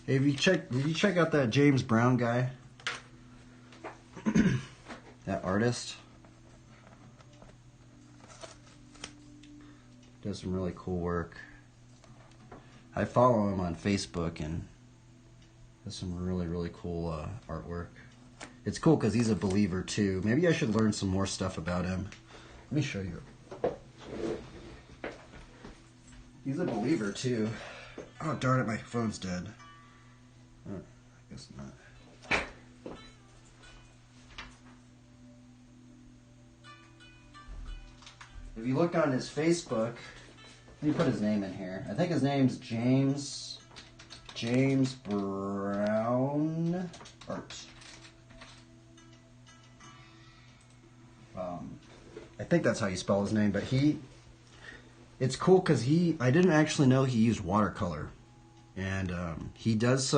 Hey, did you check out that James Brown guy? That artist? Does some really cool work. I follow him on Facebook and does some really, really cool artwork. It's cool because he's a believer too. Maybe I should learn some more stuff about him. Let me show you. He's a believer too. Oh, darn it, my phone's dead. I guess not. If you look on his Facebook, let me put his name in here. I think his name's James Brown Art. I think that's how you spell his name, but it's cool because I didn't actually know he used watercolor. And he does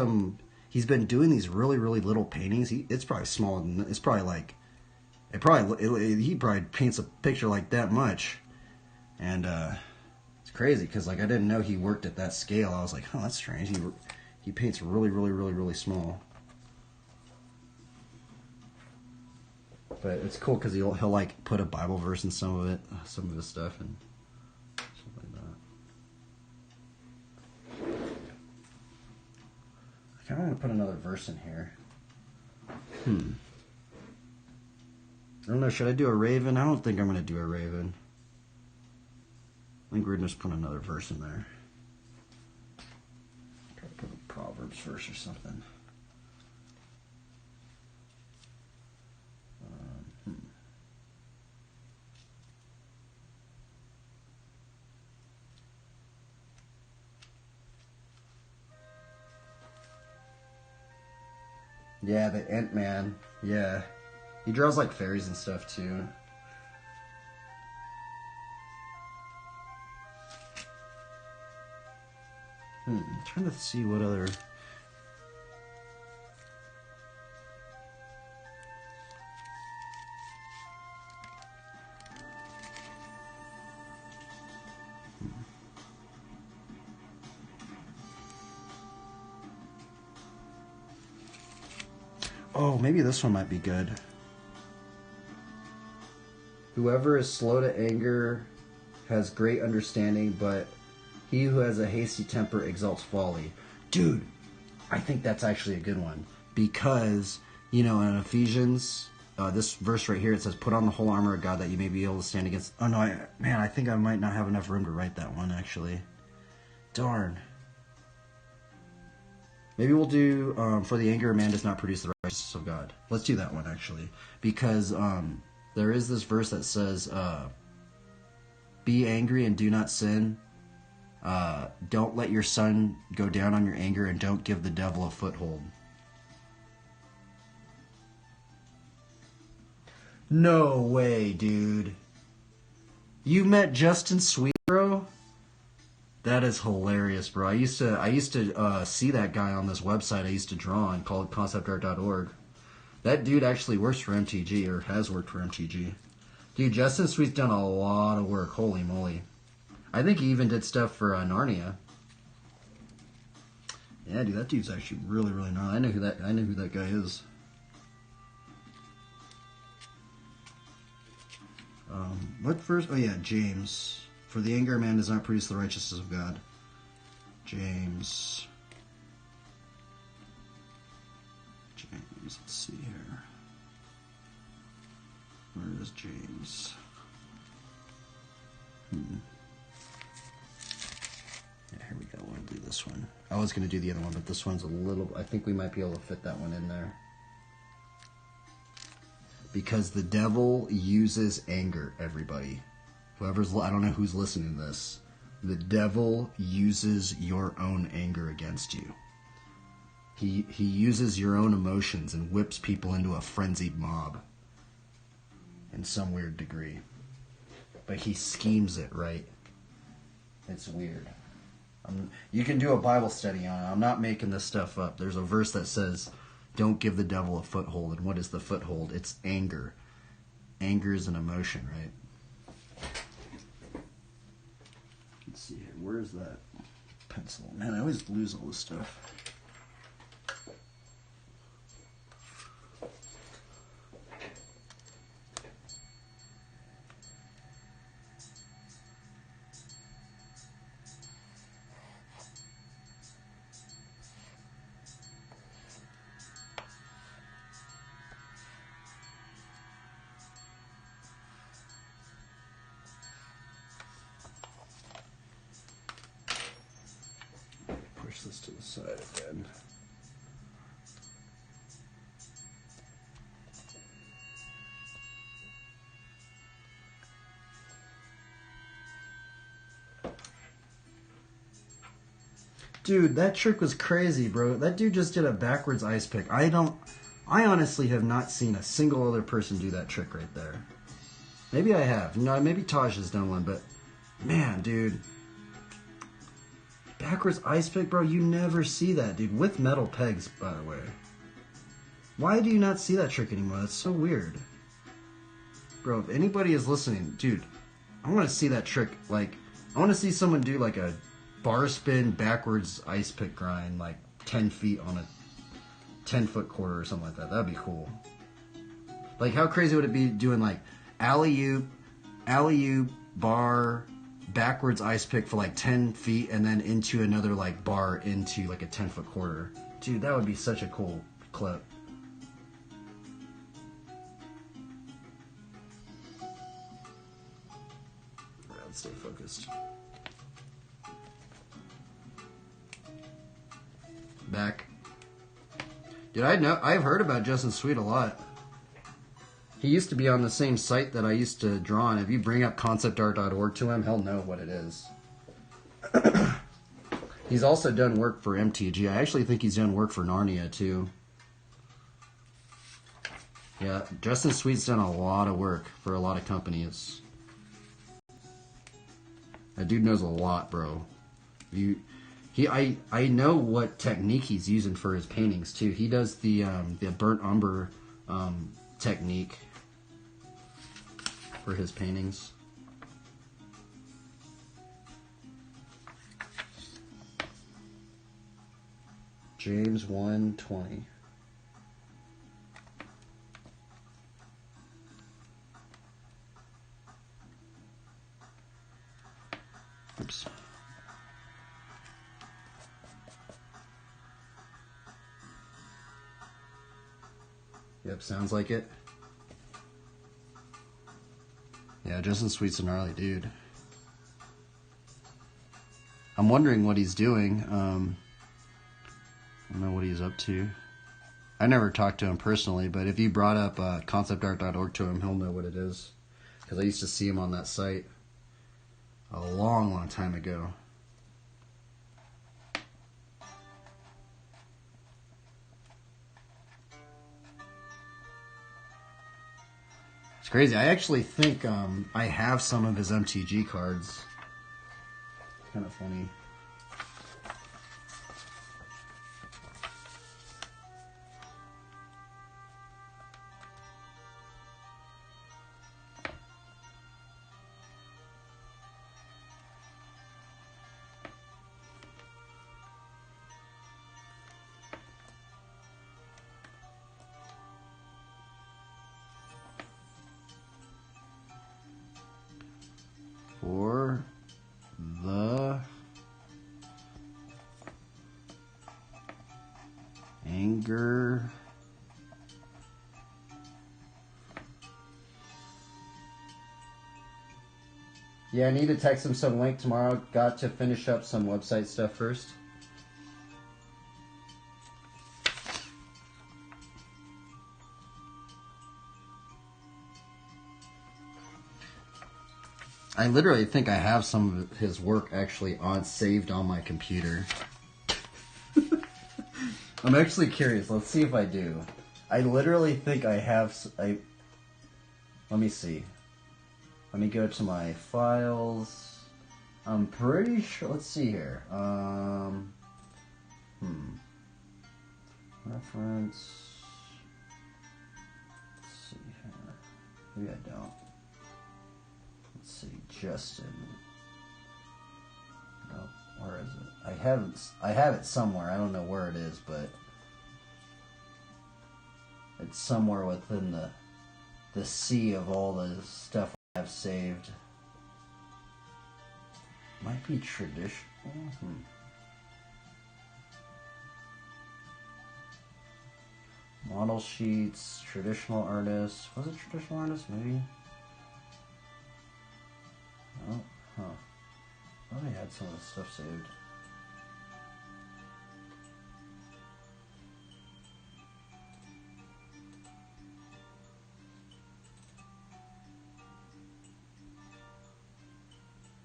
he's been doing these really, really little paintings. It's probably small. It's probably like, he probably paints a picture like that much. And it's crazy because like I didn't know he worked at that scale. I was like, oh, that's strange. He paints really, really, really, really small. But it's cool because he'll like put a Bible verse in some of his stuff and stuff like that. I kind of want to put another verse in here. don't know, should I do a Raven? I don't think I'm going to do a Raven. I think we're going to just put another verse in there. Try to put a Proverbs verse or something. Yeah, the Ant-Man. Yeah. He draws like fairies and stuff too. I'm trying to see what other... Oh, maybe this one might be good. Whoever is slow to anger has great understanding, but he who has a hasty temper exalts folly. Dude, I think that's actually a good one. Because, you know, in Ephesians, this verse right here, it says, put on the whole armor of God that you may be able to stand against... Oh, no, I think I might not have enough room to write that one, actually. Darn. Maybe we'll do, for the anger of man does not produce the righteousness of God. Let's do that one, actually. Because there is this verse that says, be angry and do not sin. Don't let your sun go down on your anger, and don't give the devil a foothold. No way, dude. You met Justin Sweet, bro? That is hilarious, bro. I used to see that guy on this website I used to draw on called conceptart.org. That dude actually works for MTG, or has worked for MTG. Dude, Justin Sweet's done a lot of work. Holy moly. I think he even did stuff for Narnia. Yeah, dude, that dude's actually really, really nice. I know who that guy is. What verse? Oh yeah, James. For the anger of man does not produce the righteousness of God. James. Let's see here. Where is James? Yeah, here we go. We'll do this one. I was going to do the other one, but this one's a little... I think we might be able to fit that one in there. Because the devil uses anger, everybody. Whoever's... I don't know who's listening to this. The devil uses your own anger against you. He uses your own emotions and whips people into a frenzied mob. In some weird degree. But he schemes it, right? It's weird. You can do a Bible study on it. I'm not making this stuff up. There's a verse that says, don't give the devil a foothold. And what is the foothold? It's anger. Anger is an emotion, right? Let's see here. Where is that pencil? Man, I always lose all this stuff. Push this to the side again. Dude, that trick was crazy, bro. That dude just did a backwards ice pick. I honestly have not seen a single other person do that trick right there. Maybe I have. No, maybe Taj has done one, but man, dude. Backwards ice pick, bro, you never see that, dude. With metal pegs, by the way. Why do you not see that trick anymore? That's so weird. Bro, if anybody is listening, dude, I want to see that trick. Like, I want to see someone do like a bar spin backwards ice pick grind, like 10 feet on a 10-foot quarter or something like that. That'd be cool. Like, how crazy would it be doing like alley-oop, bar, backwards ice pick for like 10 feet and then into another like bar into like a 10-foot quarter. Dude, that would be such a cool clip. artist. Back. Dude, I've heard about Justin Sweet a lot. He used to be on the same site that I used to draw on. If you bring up conceptart.org to him, he'll know what it is. He's also done work for MTG. I actually think he's done work for Narnia, too. Yeah, Justin Sweet's done a lot of work for a lot of companies. That dude knows a lot, bro. I know what technique he's using for his paintings, too. He does the burnt umber technique for his paintings. James 1:20. Oops. Yep, sounds like it. Yeah, Justin Sweet's a gnarly dude. I'm wondering what he's doing. I don't know what he's up to. I never talked to him personally, but if you brought up conceptart.org to him, he'll know what it is. Because I used to see him on that site a long, long time ago. It's crazy. I actually think I have some of his MTG cards. Kind of funny. For the anger yeah, I need to text him some link tomorrow. Got to finish up some website stuff first. I literally think I have some of his work actually saved on my computer. I'm actually curious. Let's see if I do. I literally think I have. Let me see. Let me go to my files. I'm pretty sure. Let's see here. Reference. Let's see here. Maybe I don't. Let's see, Justin. No, where is it? I have it somewhere. I don't know where it is, but it's somewhere within the sea of all the stuff I have saved. Might be traditional. Model sheets, traditional artists. Was it traditional artists? Maybe. Oh, huh. I thought I had some of this stuff saved.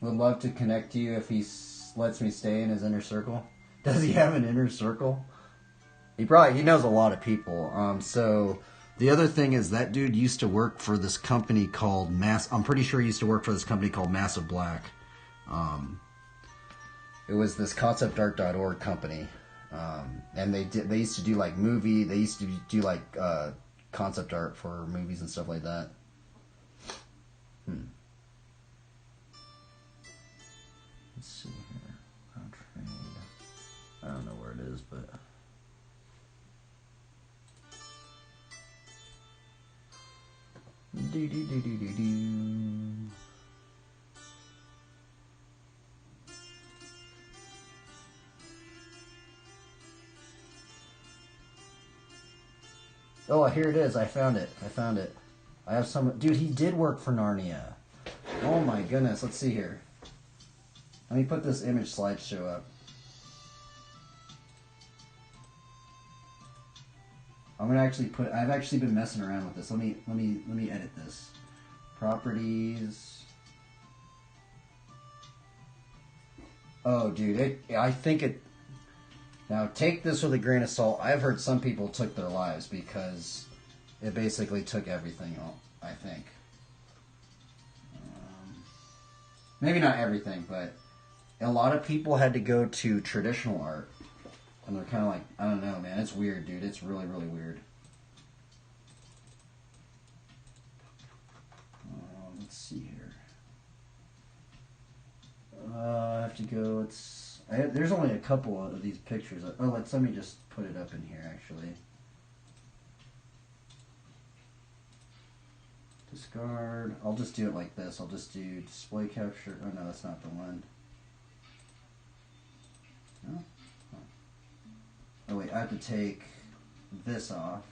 Would love to connect to you if he lets me stay in his inner circle. Does he have an inner circle? He knows a lot of people. So the other thing is that dude used to work for this company called I'm pretty sure he used to work for this company called Massive Black. It was this conceptart.org company. And they used to do like they used to do like concept art for movies and stuff like that. Let's see here. I don't know where it is, but Oh, here it is. I found it. I have some. Dude, he did work for Narnia. Oh my goodness. Let's see here. Let me put this image slideshow up. I'm gonna actually put. I've actually been messing around with this. Let me edit this. Properties. Oh, dude, I think it. Now, take this with a grain of salt. I've heard some people took their lives because it basically took everything. I think. Maybe not everything, but a lot of people had to go to traditional art. And they're kind of like, I don't know, man. It's weird, dude. It's really, really weird. Let's see here. I have to go. There's only a couple of these pictures. Oh, let me just put it up in here, actually. Discard. I'll just do it like this. I'll just do display capture. Oh, no, that's not the one. No? Oh, wait. I have to take this off.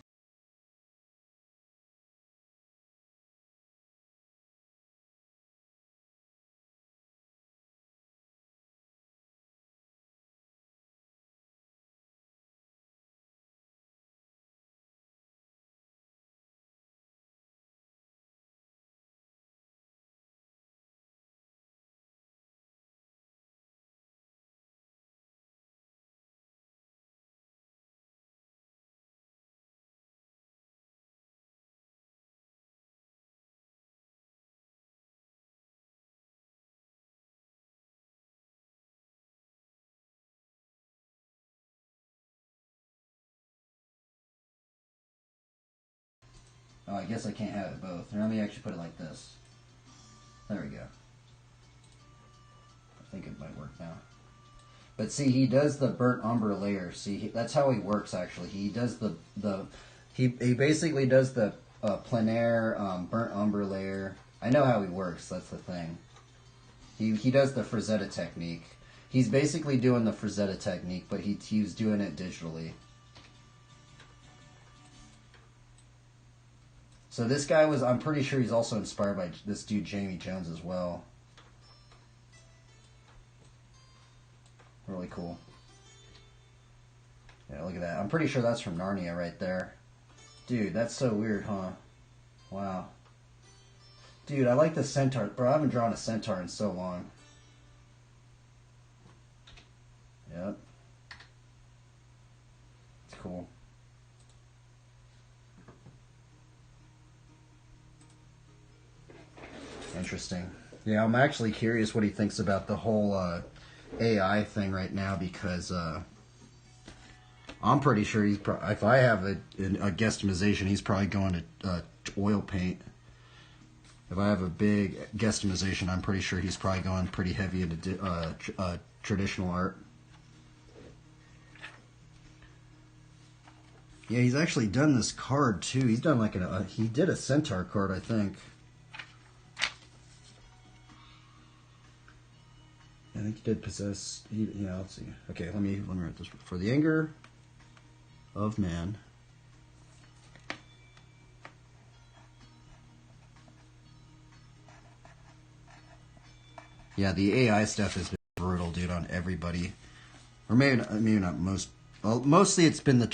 Oh, I guess I can't have it both. Let me actually put it like this. There we go. I think it might work now. But see, he does the burnt umber layer. See, that's how he works, actually. He does he basically does the plein air burnt umber layer. I know how he works. That's the thing. He does the Frazetta technique. He's basically doing the Frazetta technique, but he's doing it digitally. So this guy was, I'm pretty sure he's also inspired by this dude Jamie Jones as well. Really cool. Yeah, look at that. I'm pretty sure that's from Narnia right there. Dude, that's so weird, huh? Wow. Dude, I like the centaur. Bro, I haven't drawn a centaur in so long. Yep. It's cool. Interesting. Yeah, I'm actually curious what he thinks about the whole AI thing right now because I'm pretty sure he's if I have a guesstimation, he's probably going to oil paint. If I have a big guesstimation, I'm pretty sure he's probably going pretty heavy into traditional art. Yeah, he's actually done this card too. He's done like he did a centaur card, I think. I think he did possess. Yeah, let's see. Okay, let me write this. For the anger of man. Yeah, the AI stuff has been brutal, dude, on everybody. Or maybe not most. Well, mostly it's been the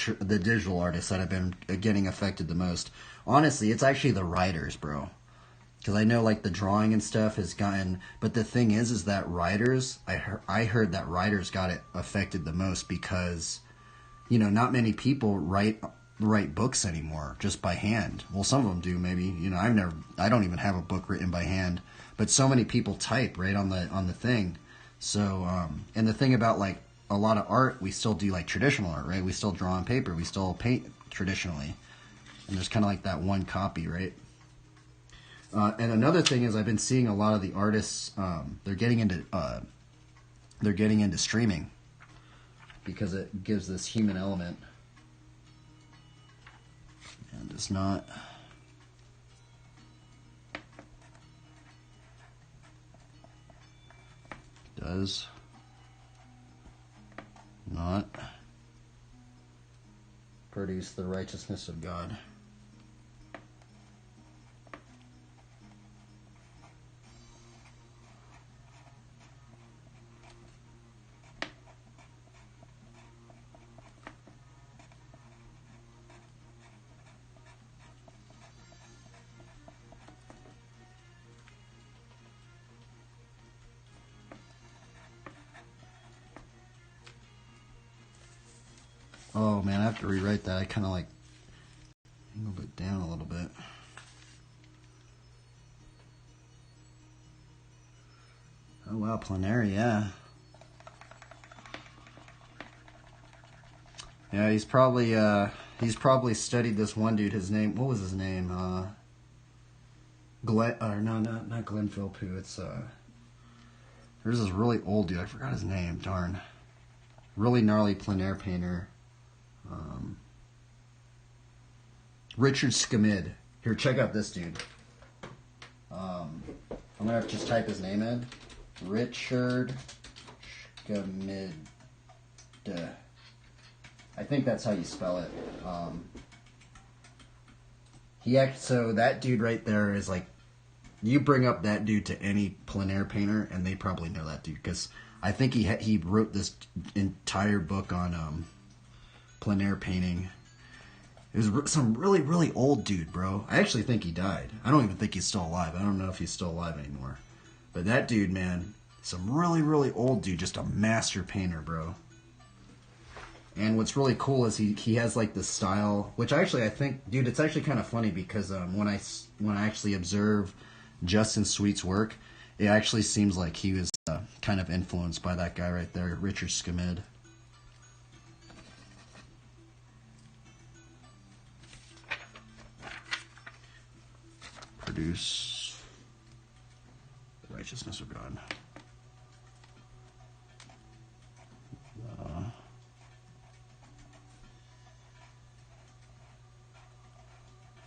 digital artists that have been getting affected the most. Honestly, it's actually the writers, bro. Because I know, like, the drawing and stuff has gotten... But the thing is that writers... I heard that writers got it affected the most because, you know, not many people write books anymore just by hand. Well, some of them do, maybe. You know, I don't even have a book written by hand. But so many people type, right, on the thing. So, and the thing about, like, a lot of art, we still do, like, traditional art, right? We still draw on paper. We still paint traditionally. And there's kind of like that one copy, right? And another thing is I've been seeing a lot of the artists, they're getting into streaming because it gives this human element. And does not. Does not produce the righteousness of God. Oh man, I have to rewrite that. I kind of like angled it down a little bit. Oh wow, Planary, yeah. Yeah, he's probably studied this one dude. His name, what was his name? Glenn, or no, not Glenn Philpott. It's there's this really old dude. I forgot his name. Darn. Really gnarly plein air painter. Richard Scamid. Here, check out this dude. I'm gonna have to just type his name in. Richard Scamid. I think that's how you spell it. So that dude right there is like, you bring up that dude to any plein air painter, and they probably know that dude because I think he wrote this entire book on plein air painting. It was some really, really old dude, bro. I actually think he died. I don't even think he's still alive. I don't know if he's still alive anymore. But that dude, man, some really, really old dude, just a master painter, bro. And what's really cool is he has like the style, which actually I think, dude, it's actually kind of funny because when I actually observe Justin Sweet's work, it actually seems like he was kind of influenced by that guy right there, Richard Scamid. Produce the righteousness of God.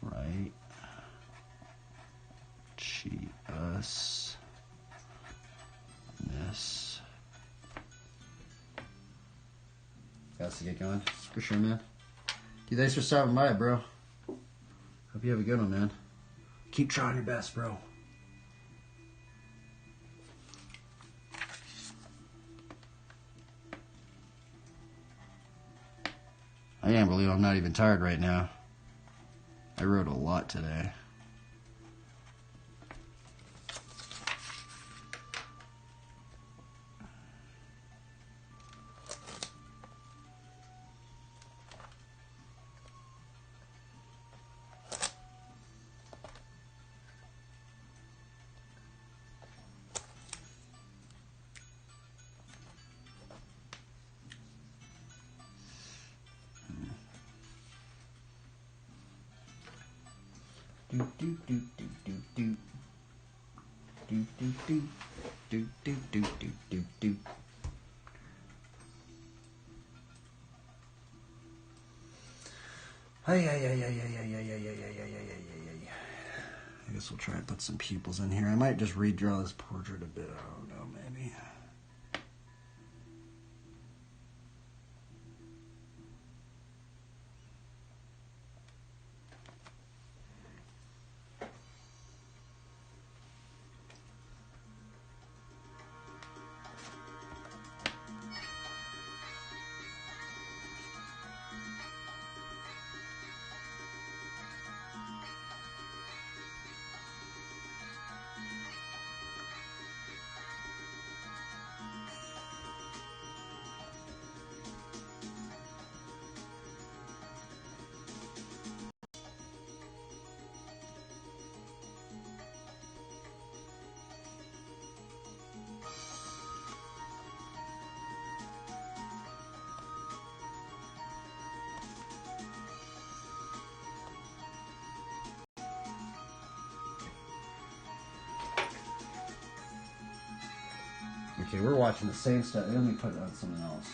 Right. Cheat us. This. Got to get going. For sure, man. Dude, thanks for stopping by, bro. Hope you have a good one, man. Keep trying your best, bro. I can't believe I'm not even tired right now. I wrote a lot today. Do do do do do do do do do do do do do do do. Ay, ay, ay, ay, ay, ay, ay, ay, ay, ay, ay. I guess we'll try and put some pupils in here. I might just redraw this portrait a bit. I don't know, maybe. Okay, we're watching the same stuff. Let me put it on something else.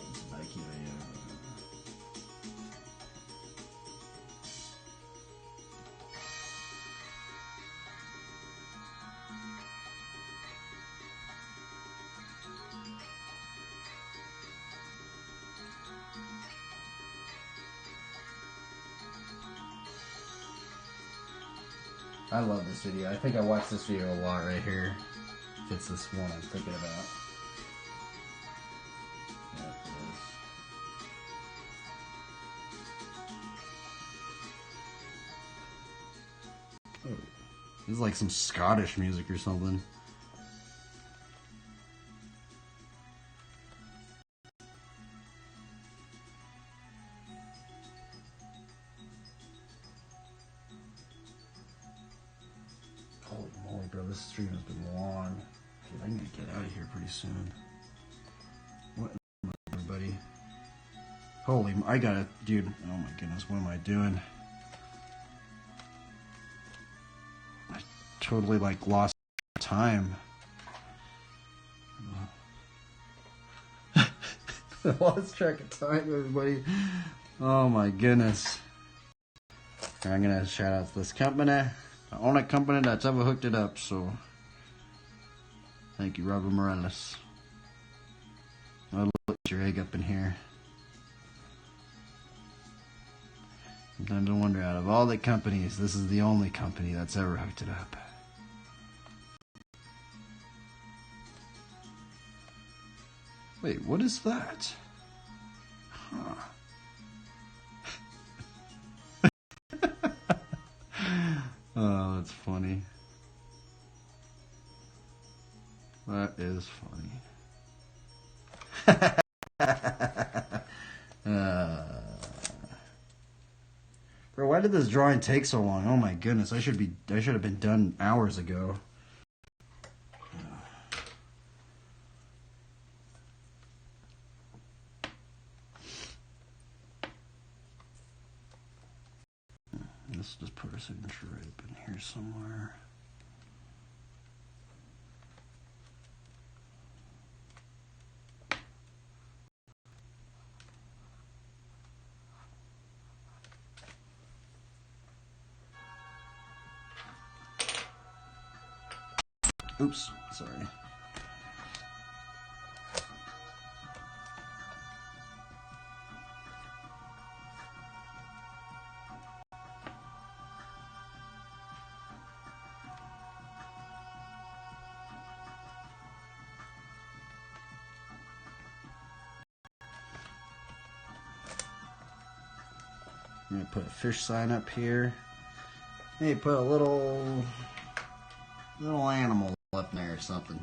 It's a Nike video. I love this video. I think I watched this video a lot right here. If it's this one I'm thinking about. Yeah, it is. This is like some Scottish music or something. Holy moly, bro, this stream has been long. Dude, I need to get out of here pretty soon. What, everybody? Holy, I gotta, dude, oh my goodness, what am I doing? I totally, like, lost time. I lost track of time, everybody. Oh my goodness. I'm gonna shout out to this company. The only company that's ever hooked it up, so thank you, Robert Morales. I'll look at your egg up in here. Sometimes I wonder, out of all the companies, this is the only company that's ever hooked it up. Wait, what is that? Huh. Oh, that's funny. That is funny. Bro, why did this drawing take so long? Oh my goodness, I should have been done hours ago. Let's just put our signature right up in here somewhere. Oops, sorry. I'm gonna put a fish sign up here. Maybe put a little animal up there or something.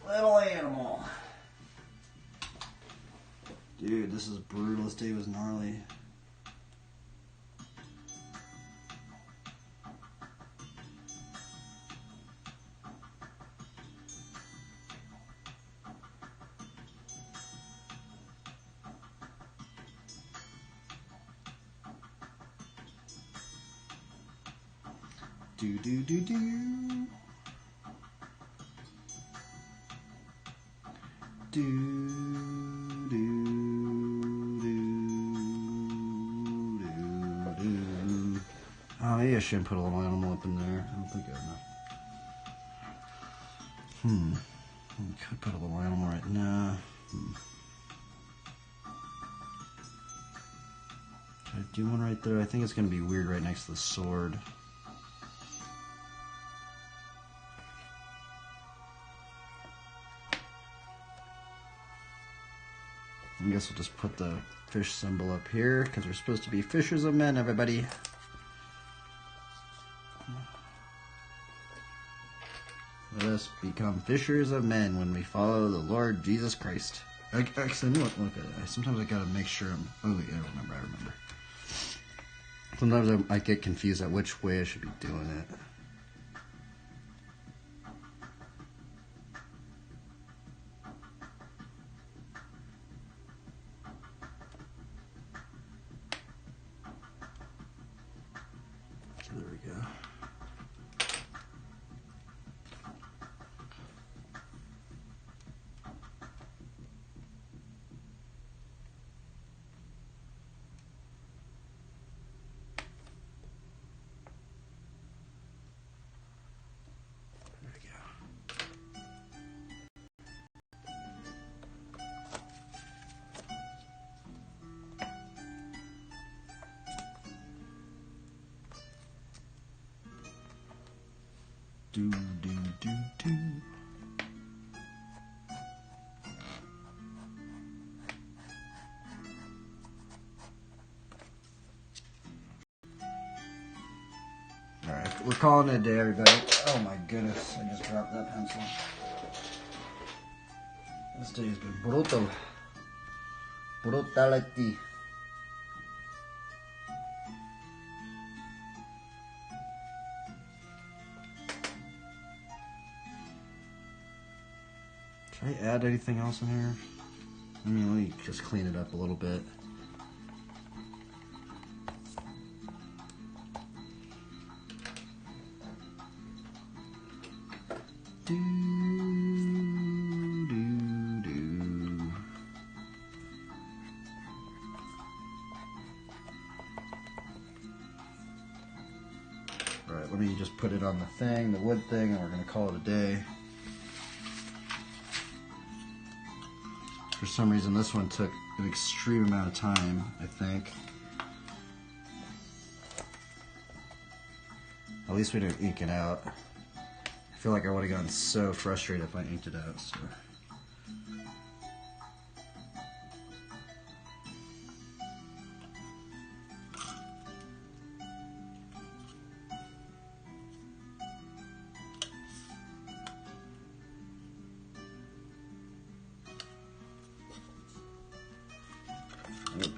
Little animal. Dude, this is brutal. This day was gnarly. Do do do do. Do do do do do. Oh, maybe I shouldn't put a little animal up in there. I don't think I have enough. I could put a little animal right now. Should I do one right there? I think it's gonna be weird right next to the sword. I guess we'll just put the fish symbol up here because we're supposed to be fishers of men, everybody. Let us become fishers of men when we follow the Lord Jesus Christ. Actually, look at it. Sometimes I gotta make sure I'm. Oh, yeah, I remember. Sometimes I get confused at which way I should be doing it. There we go. There we go. Do do do do. Alright, we're calling it a day, everybody. Oh my goodness, I just dropped that pencil. This day has been brutal. Brutality. Should I add anything else in here? I mean, let me just clean it up a little bit. Alright, let me just put it on the thing, the wood thing, and we're going to call it a day. For some reason, this one took an extreme amount of time, I think. At least we didn't ink it out. I feel like I would have gotten so frustrated if I inked it out. So.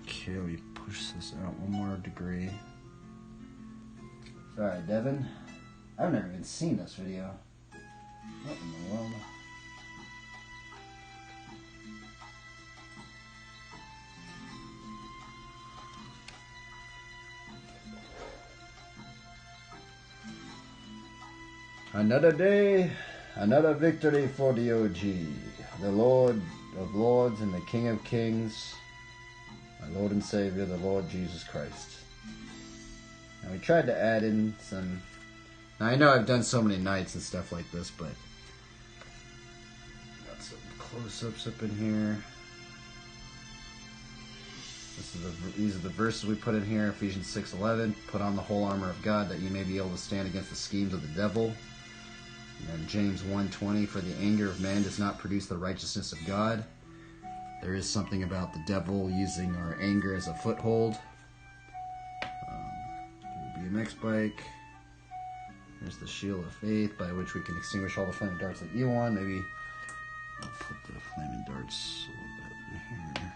Okay, let me push this out one more degree. Alright, Devin. I've never even seen this video. What in the world? Another day, another victory for the OG, the Lord of Lords and the King of Kings, my Lord and Savior, the Lord Jesus Christ. And we tried to add in some... Now, I know I've done so many nights and stuff like this, but... Got some close-ups up in here. These are the verses we put in here. Ephesians 6:11. Put on the whole armor of God that you may be able to stand against the schemes of the devil. And then James 1:20. For the anger of man does not produce the righteousness of God. There is something about the devil using our anger as a foothold. BMX bike. There's the shield of faith by which we can extinguish all the flaming darts that you want. Maybe I'll put the flaming darts a little bit in here.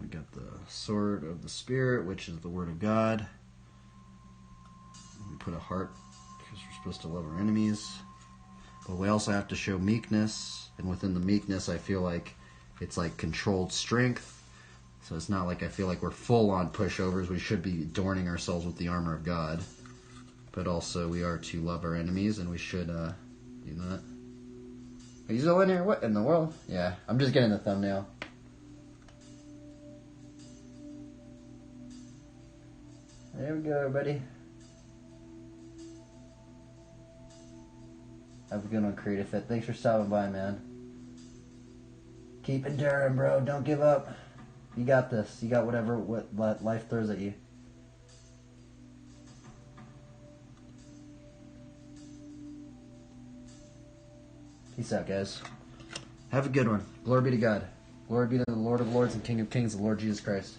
We got the sword of the Spirit, which is the Word of God. We put a heart because we're supposed to love our enemies. But we also have to show meekness, and within the meekness I feel like it's like controlled strength. So it's not like I feel like we're full on pushovers. We should be adorning ourselves with the armor of God. But also we are to love our enemies, and we should do that. Are you still in here? What in the world? Yeah, I'm just getting the thumbnail. There we go, everybody. Have a good one, Creative Fit. Thanks for stopping by, man. Keep enduring, bro. Don't give up. You got this. You got what life throws at you. Peace out, guys. Have a good one. Glory be to God. Glory be to the Lord of Lords and King of Kings, the Lord Jesus Christ.